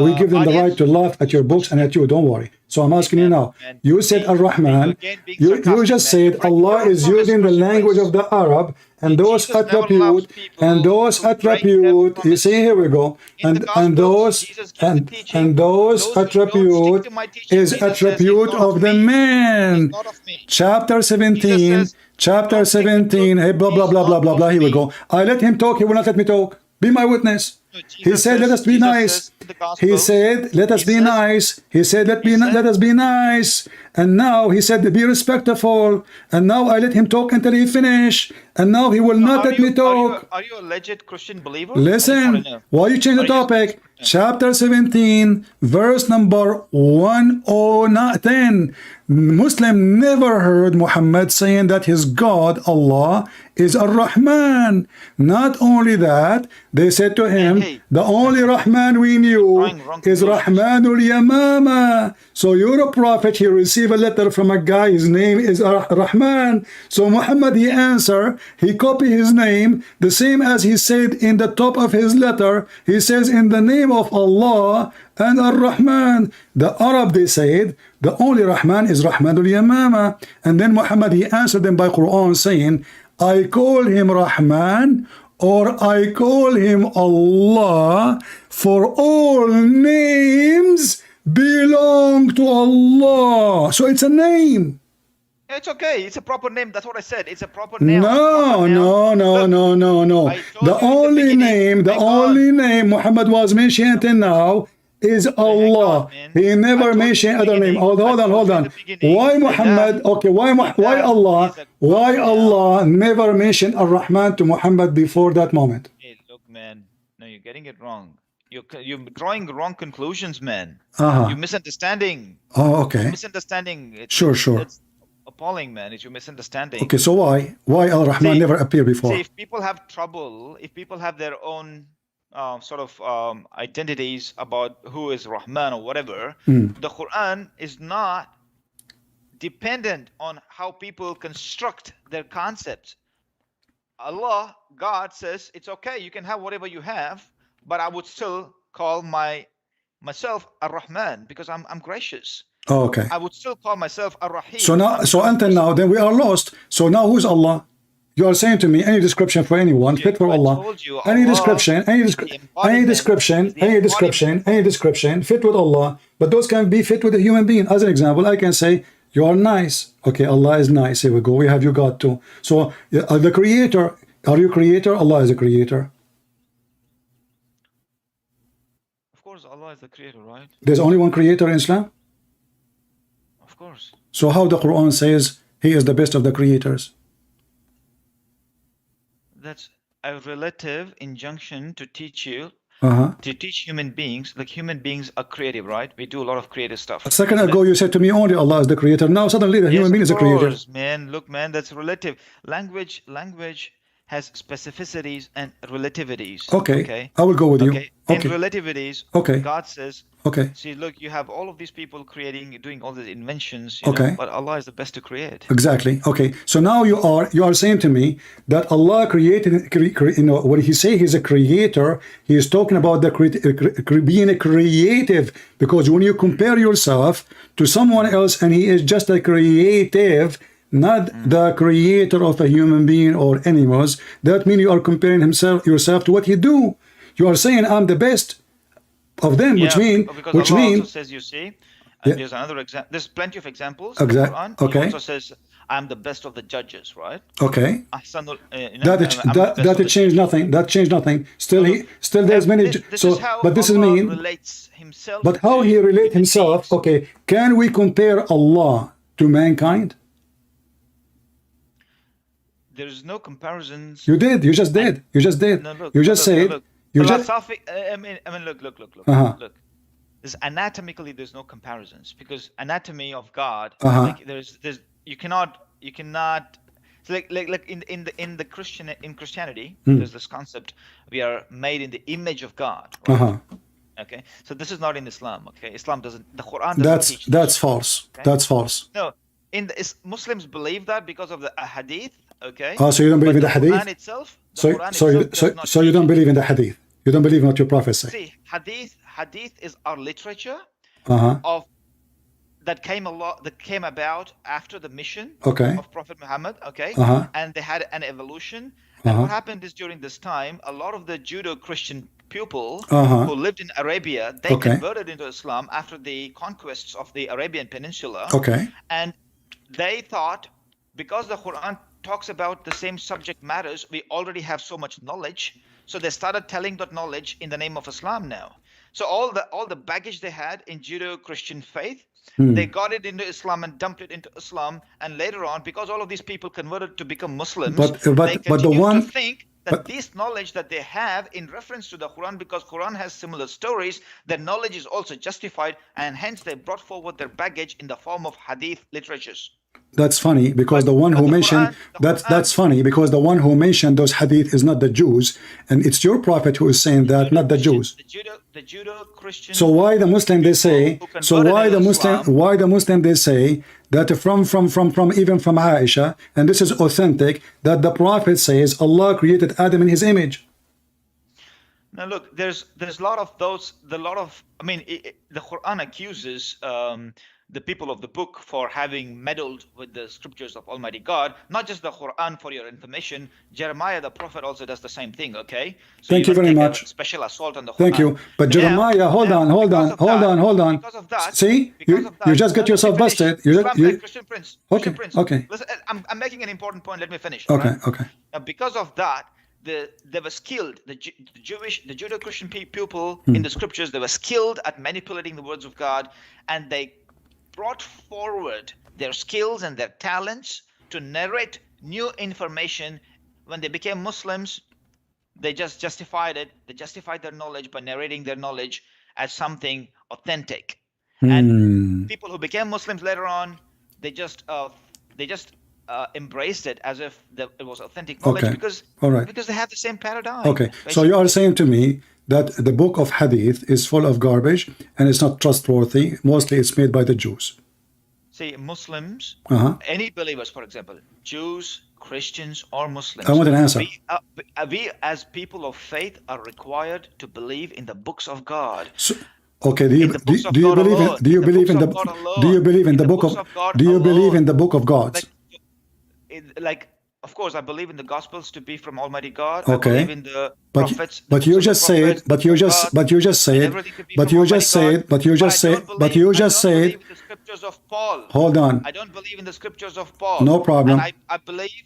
we give them the right
audience.
to laugh at your books and at you. Don't worry. So I'm asking you now.
Man,
You said
please,
Ar-Rahman.
again being
You
sarcastic,
just
man.
said
You're breaking
Allah
your
is
own
using the
promise,
language
please.
of the Arab, and those
Jesus never loves
attribute,
people
and those
to break their
attribute. You
promise.
see, here we go,
In the Gospels, Jesus gives the teaching.
and those
Those who don't
attribute
stick to my teaching,
is
Jesus says,
attribute
"It's not
of the
me.
man.
It's not of me."
Chapter 17,
Jesus says,
chapter
"Don't take the
17,
truth.
hey, blah, blah,
It's
blah, blah,
not
blah,
of
blah, here we
me."
go. I let him talk, he will not let me talk. Be my witness.
No,
He
Jesus
said, let
says-
us be
Jesus
nice.
says in the
He
Gospels,
said, let us
he
be
says-
nice. He said, let
said-
us be nice. And now he said, be respectful. And now I let him talk until he finish. And now he will not let me talk.
Are you a legit Christian believer?
Listen, why you change the topic? Chapter 17, verse number 109. Muslim never heard Muhammad saying that his God, Allah, is Ar-Rahman. Not only that, they said to him,
Hey.
the only Rahman we knew
Wrong
is
conclusions.
Rahmanul Yamama. So you're a prophet, he received a letter from a guy, his name is Rahman. So Muhammad, he answered, he copied his name, the same as he said in the top of his letter. He says, in the name of Allah and Ar-Rahman. The Arab, they said, the only Rahman is Rahmanul Yamama. And then Muhammad, he answered them by Quran saying, I call him Rahman or I call him Allah, for all names belong to Allah. So it's a name.
It's okay. It's a proper name. That's what I said. It's a proper name.
No.
I told
The
you in the
only
beginning,
name Muhammad was mentioned until now is Allah.
man.
He
I
never
told you
mentioned
in the
other name.
beginning.
Hold
I
on.
told you in the beginning.
Why Muhammad? Okay, why Allah?
is a
Why
proper
Allah never mentioned Ar-Rahman to Muhammad before that moment?
Hey, look, man. No, you're getting it wrong. You're drawing wrong conclusions, man.
Uh-huh.
You're misunderstanding.
Oh, okay.
Misunderstanding.
Sure.
It's appalling, man. It's your misunderstanding.
Okay, so why Ar-Rahman
See-
never appeared before?
See, if people have trouble, if people have their own identities about who is Rahman or whatever, the Quran is not dependent on how people construct their concepts. Allah, God says, it's okay, you can have whatever you have, but I would still call myself Ar-Rahman because I'm gracious.
Oh, okay.
I would still call myself Ar-Rahim.
So until now, then we are lost. So now who's Allah? You are saying to me any description for anyone, fit for
I
Allah.
told you,
Any
Allah
description,
is the embodiment.
any description, fit with Allah. But those can be fit with a human being. As an example, I can say, you are nice. Okay, Allah is nice. Here we go. We have you God too. So the creator, are you creator? Allah is a creator.
Of course, Allah is the creator, right?
There's only one creator in Islam.
Of course.
So how the Quran says he is the best of the creators?
That's a relative injunction to teach you, to teach human beings. Like human beings are creative, right? We do a lot of creative stuff.
A second ago you said to me only Allah is the creator. Now suddenly the human being is a creator.
Man, look, man, that's relative. Language has specificities and relativities.
Okay. I will go with you.
Okay.
Okay.
In relativities,
Okay.
God says,
Okay.
see, look, you have all of these people doing all these inventions,
Okay.
but Allah is the best to create.
Exactly. Okay. So now you are saying to me that Allah created, when he say he's a creator, he is talking about being a creative, because when you compare yourself to someone else and he is just a creative, not the creator of a human being or animals, that means you are comparing yourself to what he do. You are saying I'm the best of them,
Because Allah also says, you see, there's another example. There's plenty of examples in the Quran.
Okay.
He also says, I'm the best of the judges, right?
Okay.
Ahsanul,
That changed nothing. That changed nothing. Still there's many.
This is how
but this
Allah
is mean.
relates himself.
But how he relate himself? Okay. Can we compare Allah to mankind?
There is no comparisons.
You did. You just did. You just did.
No, look,
You just said.
look.
You just.
I mean, look. Look. There's anatomically, there's no comparisons because anatomy of God, like there's you cannot. So like in Christianity, there's this concept: we are made in the image of God. Right? Okay, so this is not in Islam. Okay, Islam doesn't. The Quran doesn't teach.
That's false. Okay? That's false.
No, Muslims believe that because of the hadith. Okay.
So you don't believe in the hadith?
Quran itself,
so you don't believe in the hadith? You don't believe in what your prophet says?
See, hadith is our literature
of
that came about after the mission of Prophet Muhammad. Okay. And they had an evolution. And what happened is during this time, a lot of the Judeo-Christian people who lived in Arabia, they converted into Islam after the conquests of the Arabian Peninsula.
Okay.
And they thought, because the Quran talks about the same subject matters, we already have so much knowledge, so they started telling that knowledge in the name of Islam now. So all the baggage they had in Judeo-Christian faith, they got it into Islam and dumped it into Islam, and later on, because all of these people converted to become Muslims, they continue to think that this knowledge that they have in reference to the Quran, because Quran has similar stories, their knowledge is also justified, and hence they brought forward their baggage in the form of hadith literatures.
That's funny because the one who mentioned that's funny because the one who mentioned those hadith is not the Jews, and it's your prophet who is saying that, not the Jews.
The Judeo-Christian.
So why the Muslim they say? So why the Muslim they say that from even from Aisha, and this is authentic, that the prophet says Allah created Adam in His image.
Now look, there's a lot of those. I mean, the Quran accuses the people of the book for having meddled with the scriptures of Almighty God, not just the Quran for your information. Jeremiah the prophet also does the same thing, okay? So
Thank you
must
very
take
much.
A special assault on the Quran.
Thank you. But Jeremiah, hold on.
Because of that,
See, you just get yourself busted.
Christian Prince.
Okay,
Prince.
okay.
Listen, I'm making an important point. Let me finish.
Okay,
right?
okay.
Now, because of that, they were skilled. The Judeo-Christian people in the scriptures, they were skilled at manipulating the words of God, and they brought forward their skills and their talents to narrate new information. When they became Muslims, they just justified it. They justified their knowledge by narrating their knowledge as something authentic. And people who became Muslims later on, they just embraced it as if it was authentic knowledge because they have the same paradigm.
Okay,
basically.
so you are saying to me that the book of Hadith is full of garbage and it's not trustworthy. Mostly it's made by the Jews.
See, Muslims, any believers, for example, Jews, Christians, or Muslims.
I want an answer.
We as people of faith are required to believe in the books of God.
So, okay, do you believe in the book of God?
Like, of course, I believe in the Gospels to be from Almighty God.
Okay.
I believe in the prophets.
But you just said. I don't believe in the scriptures of Paul. Hold on.
I don't believe in the scriptures of Paul.
No problem.
And I believe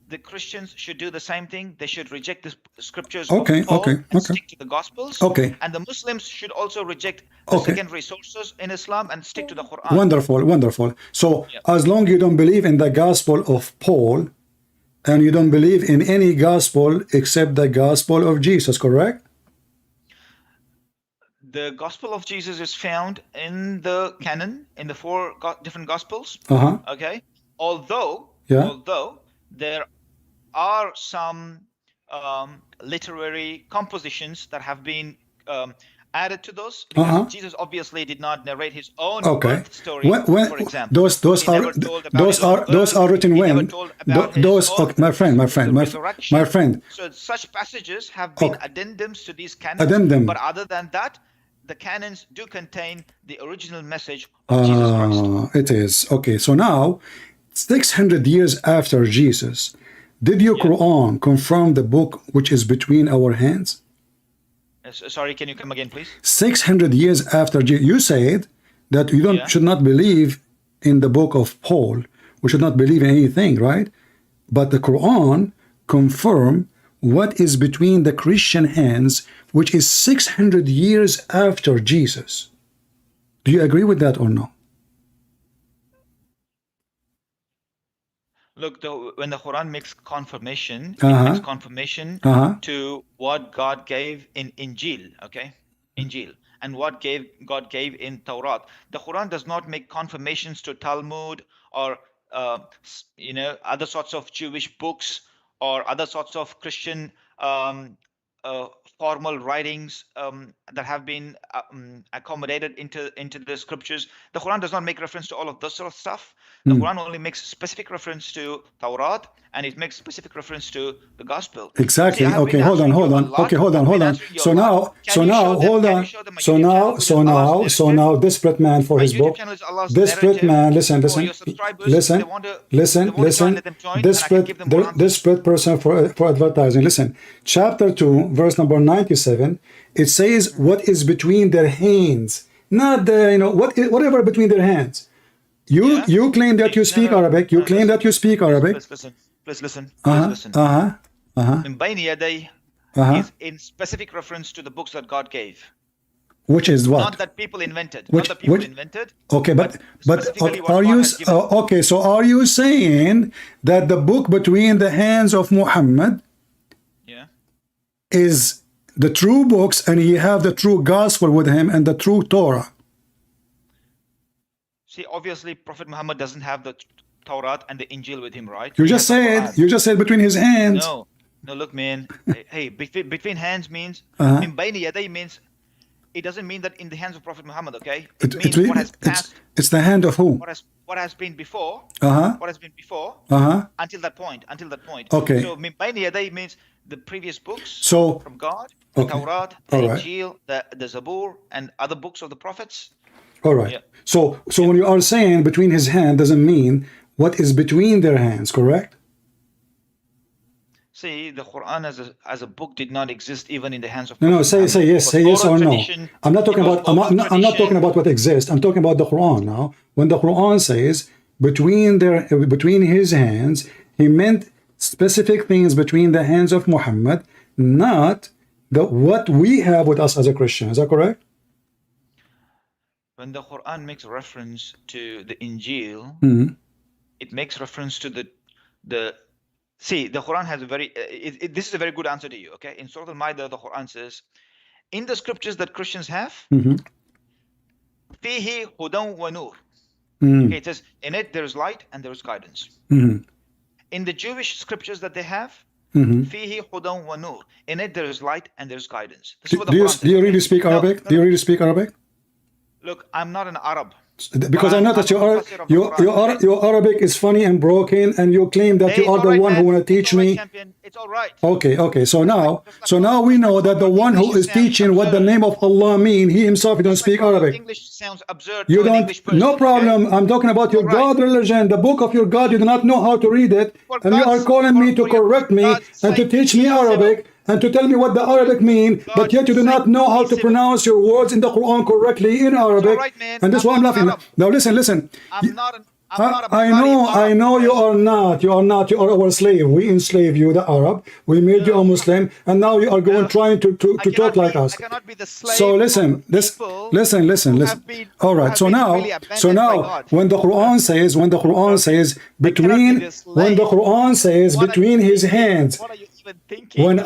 the Christians should do the same thing. They should reject the scriptures of Paul and stick to the Gospels.
Okay.
And the Muslims should also reject the secondary sources in Islam and stick to the Quran.
Wonderful. So as long as you don't believe in the Gospel of Paul, and you don't believe in any gospel except the gospel of Jesus, correct?
The gospel of Jesus is found in the canon, in the four different gospels. Okay. Although there are some literary compositions that have been added to those, because Jesus obviously did not narrate his own birth story. For example, those
are written when my friend.
So such passages have been addendums to these canons. But other than that, the canons do contain the original message of Jesus Christ.
It is okay. So now, 600 years after Jesus, did your Quran confirm the book which is between our hands?
Sorry, can you come again, please?
600 years after you said that you should not believe in the book of Paul. We should not believe in anything, right? But the Quran confirm what is between the Christian hands, which is 600 years after Jesus. Do you agree with that or no?
Look, when the Quran makes confirmation, it makes confirmation to what God gave in Injil, okay? Injil. And what God gave in Torah. The Quran does not make confirmations to Talmud or, other sorts of Jewish books or other sorts of Christian formal writings that have been accommodated into the scriptures. The Quran does not make reference to all of this sort of stuff. The Quran only makes specific reference to Torah, and it makes specific reference to the gospel.
Exactly. See, okay, hold on. Okay, hold on. So now, Desperate Man for his book. Desperate Man, listen. Desperate person for advertising. Listen, chapter 2, verse number 97. It says what is between their hands, not whatever between their hands. You claim that you speak Arabic. You claim that you speak Arabic.
Please listen. In Bayni Yaday is in specific reference to the books that God gave.
Which is what?
Not that people invented.
Okay, but are you okay? So are you saying that the book between the hands of Muhammad is the true books, and he have the true gospel with him and the true Torah?
See, obviously, Prophet Muhammad doesn't have the Torah and the Injil with him, right?
You just said between his hands.
No, look, man. Hey, between hands means in Bayni Yaday means. It doesn't mean that in the hands of Prophet Muhammad, okay? It means what has passed.
It's the hand of who?
What has been before. What has been before. Until that point.
Okay.
So Bayni Yaday means the previous books from God, the Torah, the Injil, the Zabur, and other books of the prophets.
All right.
Yeah.
So when you are saying between his hand doesn't mean what is between their hands, correct?
See, the Quran as a book did not exist even in the hands of
No,
Prophet
say
Muhammad.
yes,
It
say
was
yes or
oral
no.
tradition.
I'm not talking
It was
about. I'm
oral
not talking
tradition.
about what exists. I'm talking about the Quran now. When the Quran says between his hands, he meant specific things between the hands of Muhammad, not what we have with us as a Christian. Is that correct?
When the Quran makes reference to the Injil,
Mhm.
it makes reference to the. See, the Quran has a very. This is a very good answer to you. Okay, in Surah Al-Ma'idah, the Quran says, in the scriptures that Christians have,
Mhm.
fihi hudan wa nur.
Mhm.
Okay, it says in it there is light and there is guidance.
Mhm.
In the Jewish scriptures that they have,
Mhm.
fihi hudan wa nur. In it there is light and there is guidance. This is what the
Do you,
Quran says.
do you
okay?
really speak
No,
Arabic? Do you really speak Arabic?
Look, I'm not an Arab.
Because I know that
I'm a mufassir of the Quran.
your Arabic is funny and broken, and you claim that
Hey,
you are
it's
the
all right,
one who
man.
want to teach
It's all right,
me.
champion. It's all right.
Okay. So now
like
we know that the
your
one who
English
is
sounds
teaching what the
absurd.
name of Allah mean, he himself he don't
Just like
speak
how your
Arabic.
English sounds absurd
You
to an
don't.
English person.
No problem.
Okay?
I'm talking about your
All right.
God religion, the book of your God. You do not know how to read it,
For
and you are
God's-
calling me to
for your
correct me
God's
and to
sake,
teach me
be
Arabic
civil.
and to tell me what the Arabic mean, but yet you do
God's
not
sake,
know how
be
to
civil.
pronounce your words in the Quran correctly in Arabic.
right, man.
And this is
I'm
why I'm
not
laughing.
Arab.
Now listen.
I'm not a
I know you are not. You are not. You are our slave. We enslave you, the Arab. We made you a Muslim, and now you are going trying to talk like us.
I cannot be the slave
So
of
listen.
people
Listen.
who have been-
All
who
right.
have
So
been
now,
really abandoned by God.
when the Quran says,
I cannot be the slave.
when the Quran says
What are
between
you
his
thinking?
hands,
What are you even thinking?
when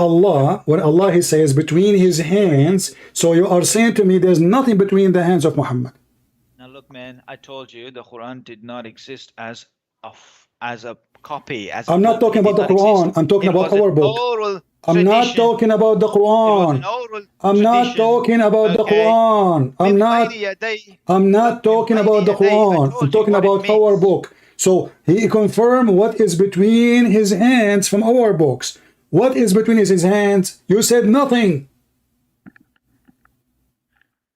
Allah he says between his hands, so you are saying to me there's nothing between the hands of Muhammad.
Now look, man, I told you the Quran did not exist as a copy. As a
I'm not
book.
talking
It
about
did
the
not
Quran.
exist.
I'm talking
It
about
was
our
an
book.
oral
I'm not
tradition.
talking about the
It was
Quran.
an oral
I'm not
tradition.
talking about the
Okay.
Quran. I'm not talking about the Quran. I'm talking about our book. So he confirmed what is between his hands from our books. What is between his hands? You said nothing.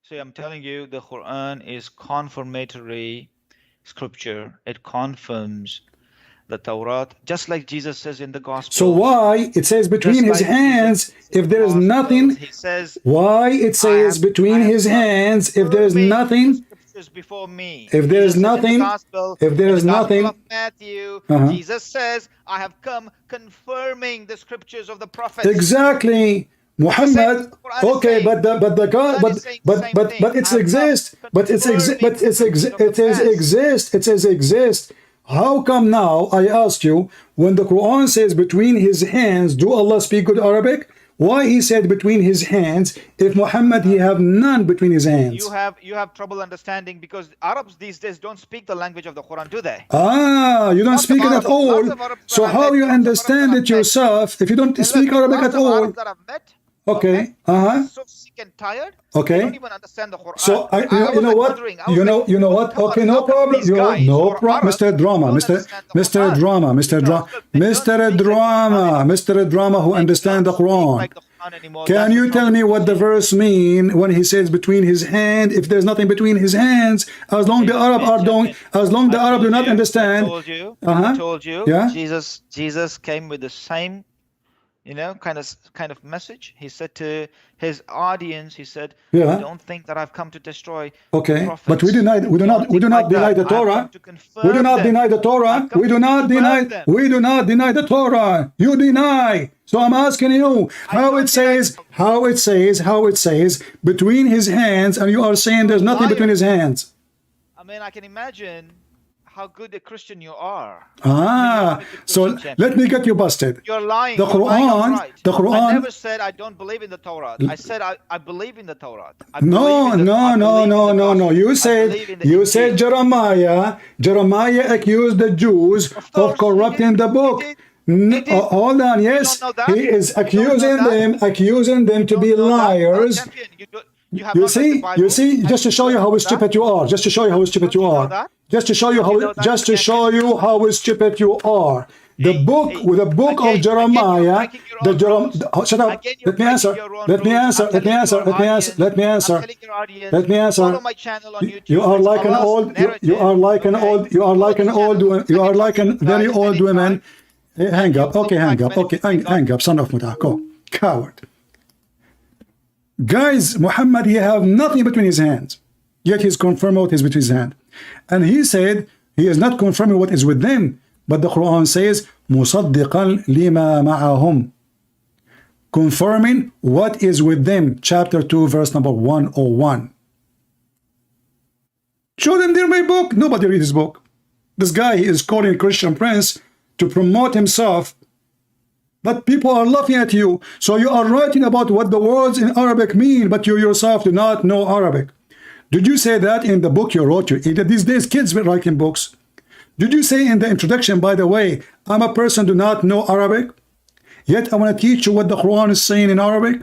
See, I'm telling you, the Quran is confirmatory scripture. It confirms the Torah, just like Jesus says in the Gospel.
So why it says between his hands if there is nothing?
He says,
Why it says between his hands if there is nothing?
Before me.
If there is nothing, if there is nothing,
of Matthew, Jesus says, I have come confirming the scriptures of the prophets.
Exactly. Muhammad, okay, but the God, but it exists, it says exist. How come now, I ask you, when the Quran says between his hands, do Allah speak good Arabic? Why he said between his hands, if Muhammad he have none between his hands?
You have trouble understanding because Arabs these days don't speak the language of the Quran, do they?
You don't speak it at all. So how you understand it yourself if you don't speak Arabic at all? Okay.
So sick and tired.
Okay.
They don't even understand the Quran.
So you know what? You know what? Okay, no problem. No problem. Mr. Drama, who understand the Quran. Can you tell me what the verse mean when he says between his hand? If there's nothing between his hands, as long the Arab do not understand.
I told you.
Yeah.
Jesus came with the same, kind of message. He said to his audience, he said, don't think that I've come to destroy
okay,
prophets.
but we do not deny the Torah. We do not deny the Torah. We do not deny the Torah. You deny. So I'm asking you how it says between his hands, and you are saying there's nothing between his hands.
I mean, I can imagine how good a Christian you are.
So let me get you busted.
You're lying.
The Quran.
I never said I don't believe in the Torah. I said I believe in the Torah.
No. You said Jeremiah accused the Jews of corrupting the book. Hold on. Yes, he is accusing them to be liars. You see, just to show you how stupid you are. The book with the book of Jeremiah. Shut up. Let me answer. Let me answer. Let me answer. Let me answer. Let me answer. Let me answer.
Follow my channel on YouTube.
You are like an
Allah's
old.
narrative.
You are like an old. You are like an old. You are like a very old woman. Hang up. Okay, hang up. Okay, hang up. Son of Mutah. Go. Coward. Guys, Muhammad, he have nothing between his hands. Yet he's confirming what is between his hand. And he said he is not confirming what is with them. But the Quran says, مُصَدِّقًا لِمَا مَعَهُمْ, confirming what is with them. Chapter 2, verse number 101. Show them their my book. Nobody reads his book. This guy is calling Christian Prince to promote himself. But people are laughing at you. So you are writing about what the words in Arabic mean, but you yourself do not know Arabic. Did you say that in the book you wrote? These days kids were writing books. Did you say in the introduction, by the way, I'm a person do not know Arabic, yet I want to teach you what the Quran is saying in Arabic?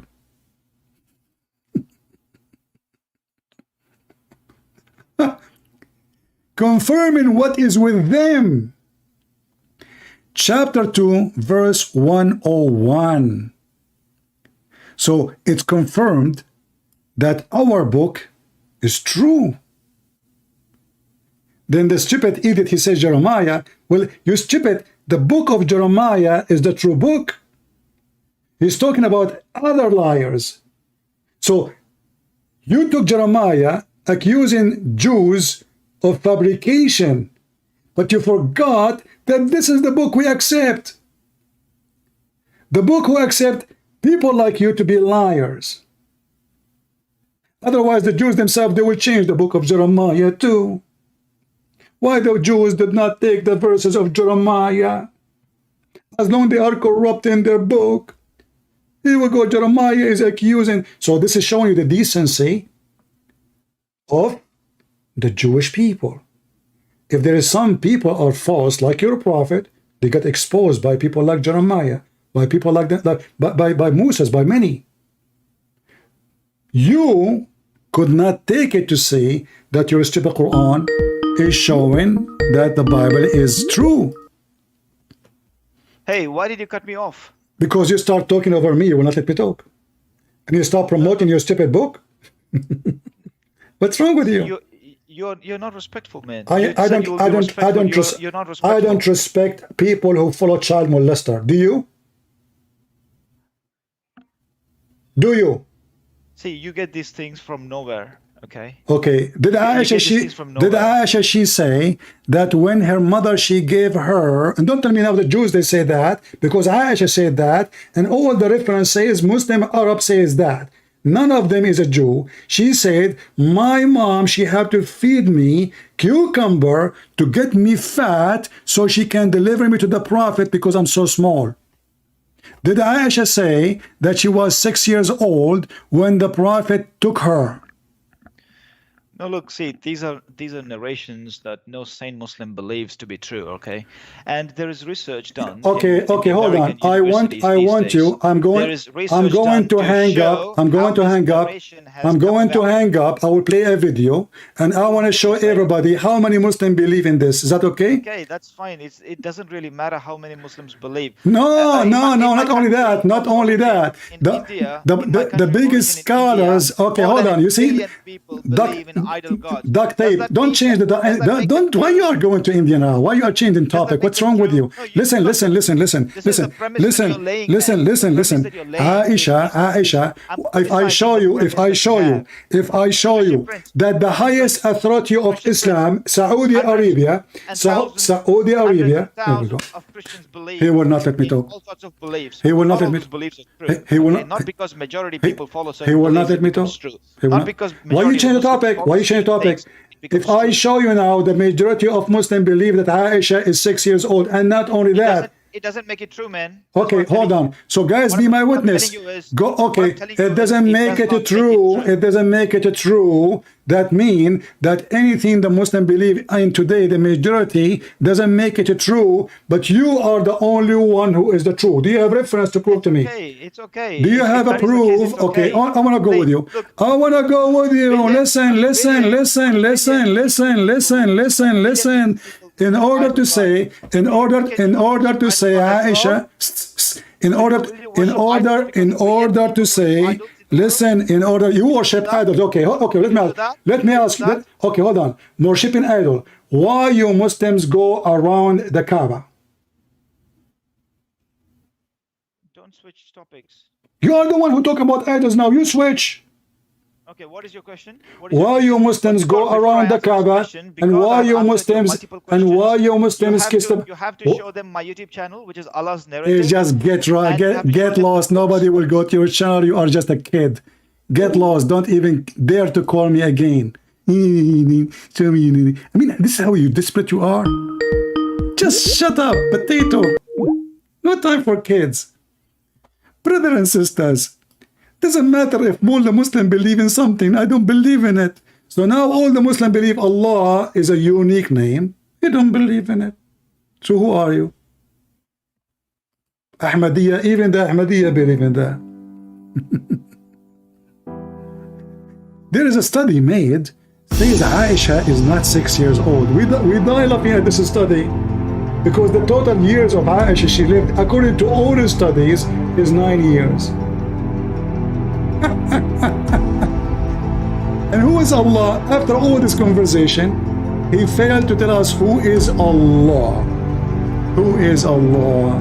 Confirming what is with them. Chapter 2, verse 101. So it's confirmed that our book is true. Then the stupid idiot, he says Jeremiah. Well, you stupid, the book of Jeremiah is the true book. He's talking about other liars. So you took Jeremiah accusing Jews of fabrication, but you forgot that this is the book we accept. The book who accept people like you to be liars. Otherwise, the Jews themselves, they will change the book of Jeremiah too. Why the Jews did not take the verses of Jeremiah? As long as they are corrupt in their book. Here we go, Jeremiah is accusing. So this is showing you the decency of the Jewish people. If there is some people are false, like your prophet, they get exposed by people like Jeremiah, by people like that, by Moses, by many. You could not take it to see that your stupid Quran is showing that the Bible is true.
Hey, why did you cut me off?
Because you start talking over me, you will not let me talk. And you start promoting your stupid book. What's wrong with you?
You're not respectful, man.
I don't respect people who follow child molester. Do you? Do you?
See, you get these things from nowhere. Okay.
Okay. Did Aisha she say that when her mother she gave her, and don't tell me now the Jews they say that, because Aisha said that, and all the reference says Muslim Arab says that. None of them is a Jew. She said, my mom, she had to feed me cucumber to get me fat so she can deliver me to the Prophet because I'm so small. Did Aisha say that she was 6 years old when the Prophet took her?
No, look, see, these are narrations that no sane Muslim believes to be true, okay? And there is research done.
Okay, hold on. I want you. I'm going to hang up. I'm going to hang up. I will play a video, and I want to show everybody how many Muslims believe in this. Is that okay?
Okay, that's fine. It doesn't really matter how many Muslims believe.
No, not only that. Not only that. The biggest scholars. Okay, hold on. You see,
idol gods.
Duct tape. Don't change the. Don't. Why you are going to India now? Why you are changing topic? What's wrong with you? Listen. Aisha. If I show you that the highest authority of Islam, Saudi Arabia. Here we go. He will not let me talk. He will not let me talk. He will not.
Not because majority people follow.
He will not let me talk.
Not because.
Why you change the topic? Why you change the topic? If I show you now, the majority of Muslims believe that Aisha is 6 years old, and not only that.
It doesn't make it true, man.
Okay, hold on. So guys, be my witness. Go. Okay, it doesn't make it true. It doesn't make it true. That mean that anything the Muslim believe in today, the majority doesn't make it true. But you are the only one who is the true. Do you have reference to prove to me?
It's okay.
Do you have a proof? Okay, I want to go with you. I want to go with you. Listen. in order to say, in order to say, Aisha, in order to say, listen, in order, you worship idols. Okay, let me ask you. Okay, hold on. Worshipping idol. Why you Muslims go around the Kaaba?
Don't switch topics.
You are the one who talk about idols now. You switch.
Okay, what is your question?
Why you Muslims go around the Kaaba, and why you Muslims kiss the...
You have to show them my YouTube channel, which is Allah's narrative.
Just get lost. Nobody will go to your channel. You are just a kid. Get lost. Don't even dare to call me again. I mean, this is how you desperate you are. Just shut up, potato. No time for kids. Brothers and sisters, doesn't matter if all the Muslims believe in something. I don't believe in it. So now all the Muslims believe Allah is a unique name. You don't believe in it. So who are you? Ahmadiyya, even the Ahmadiyya believe in that. There is a study made, says Aisha is not 6 years old. We die laughing at this study because the total years of Aisha she lived, according to all studies, is 9 years. And who is Allah? After all this conversation, he failed to tell us who is Allah. Who is Allah?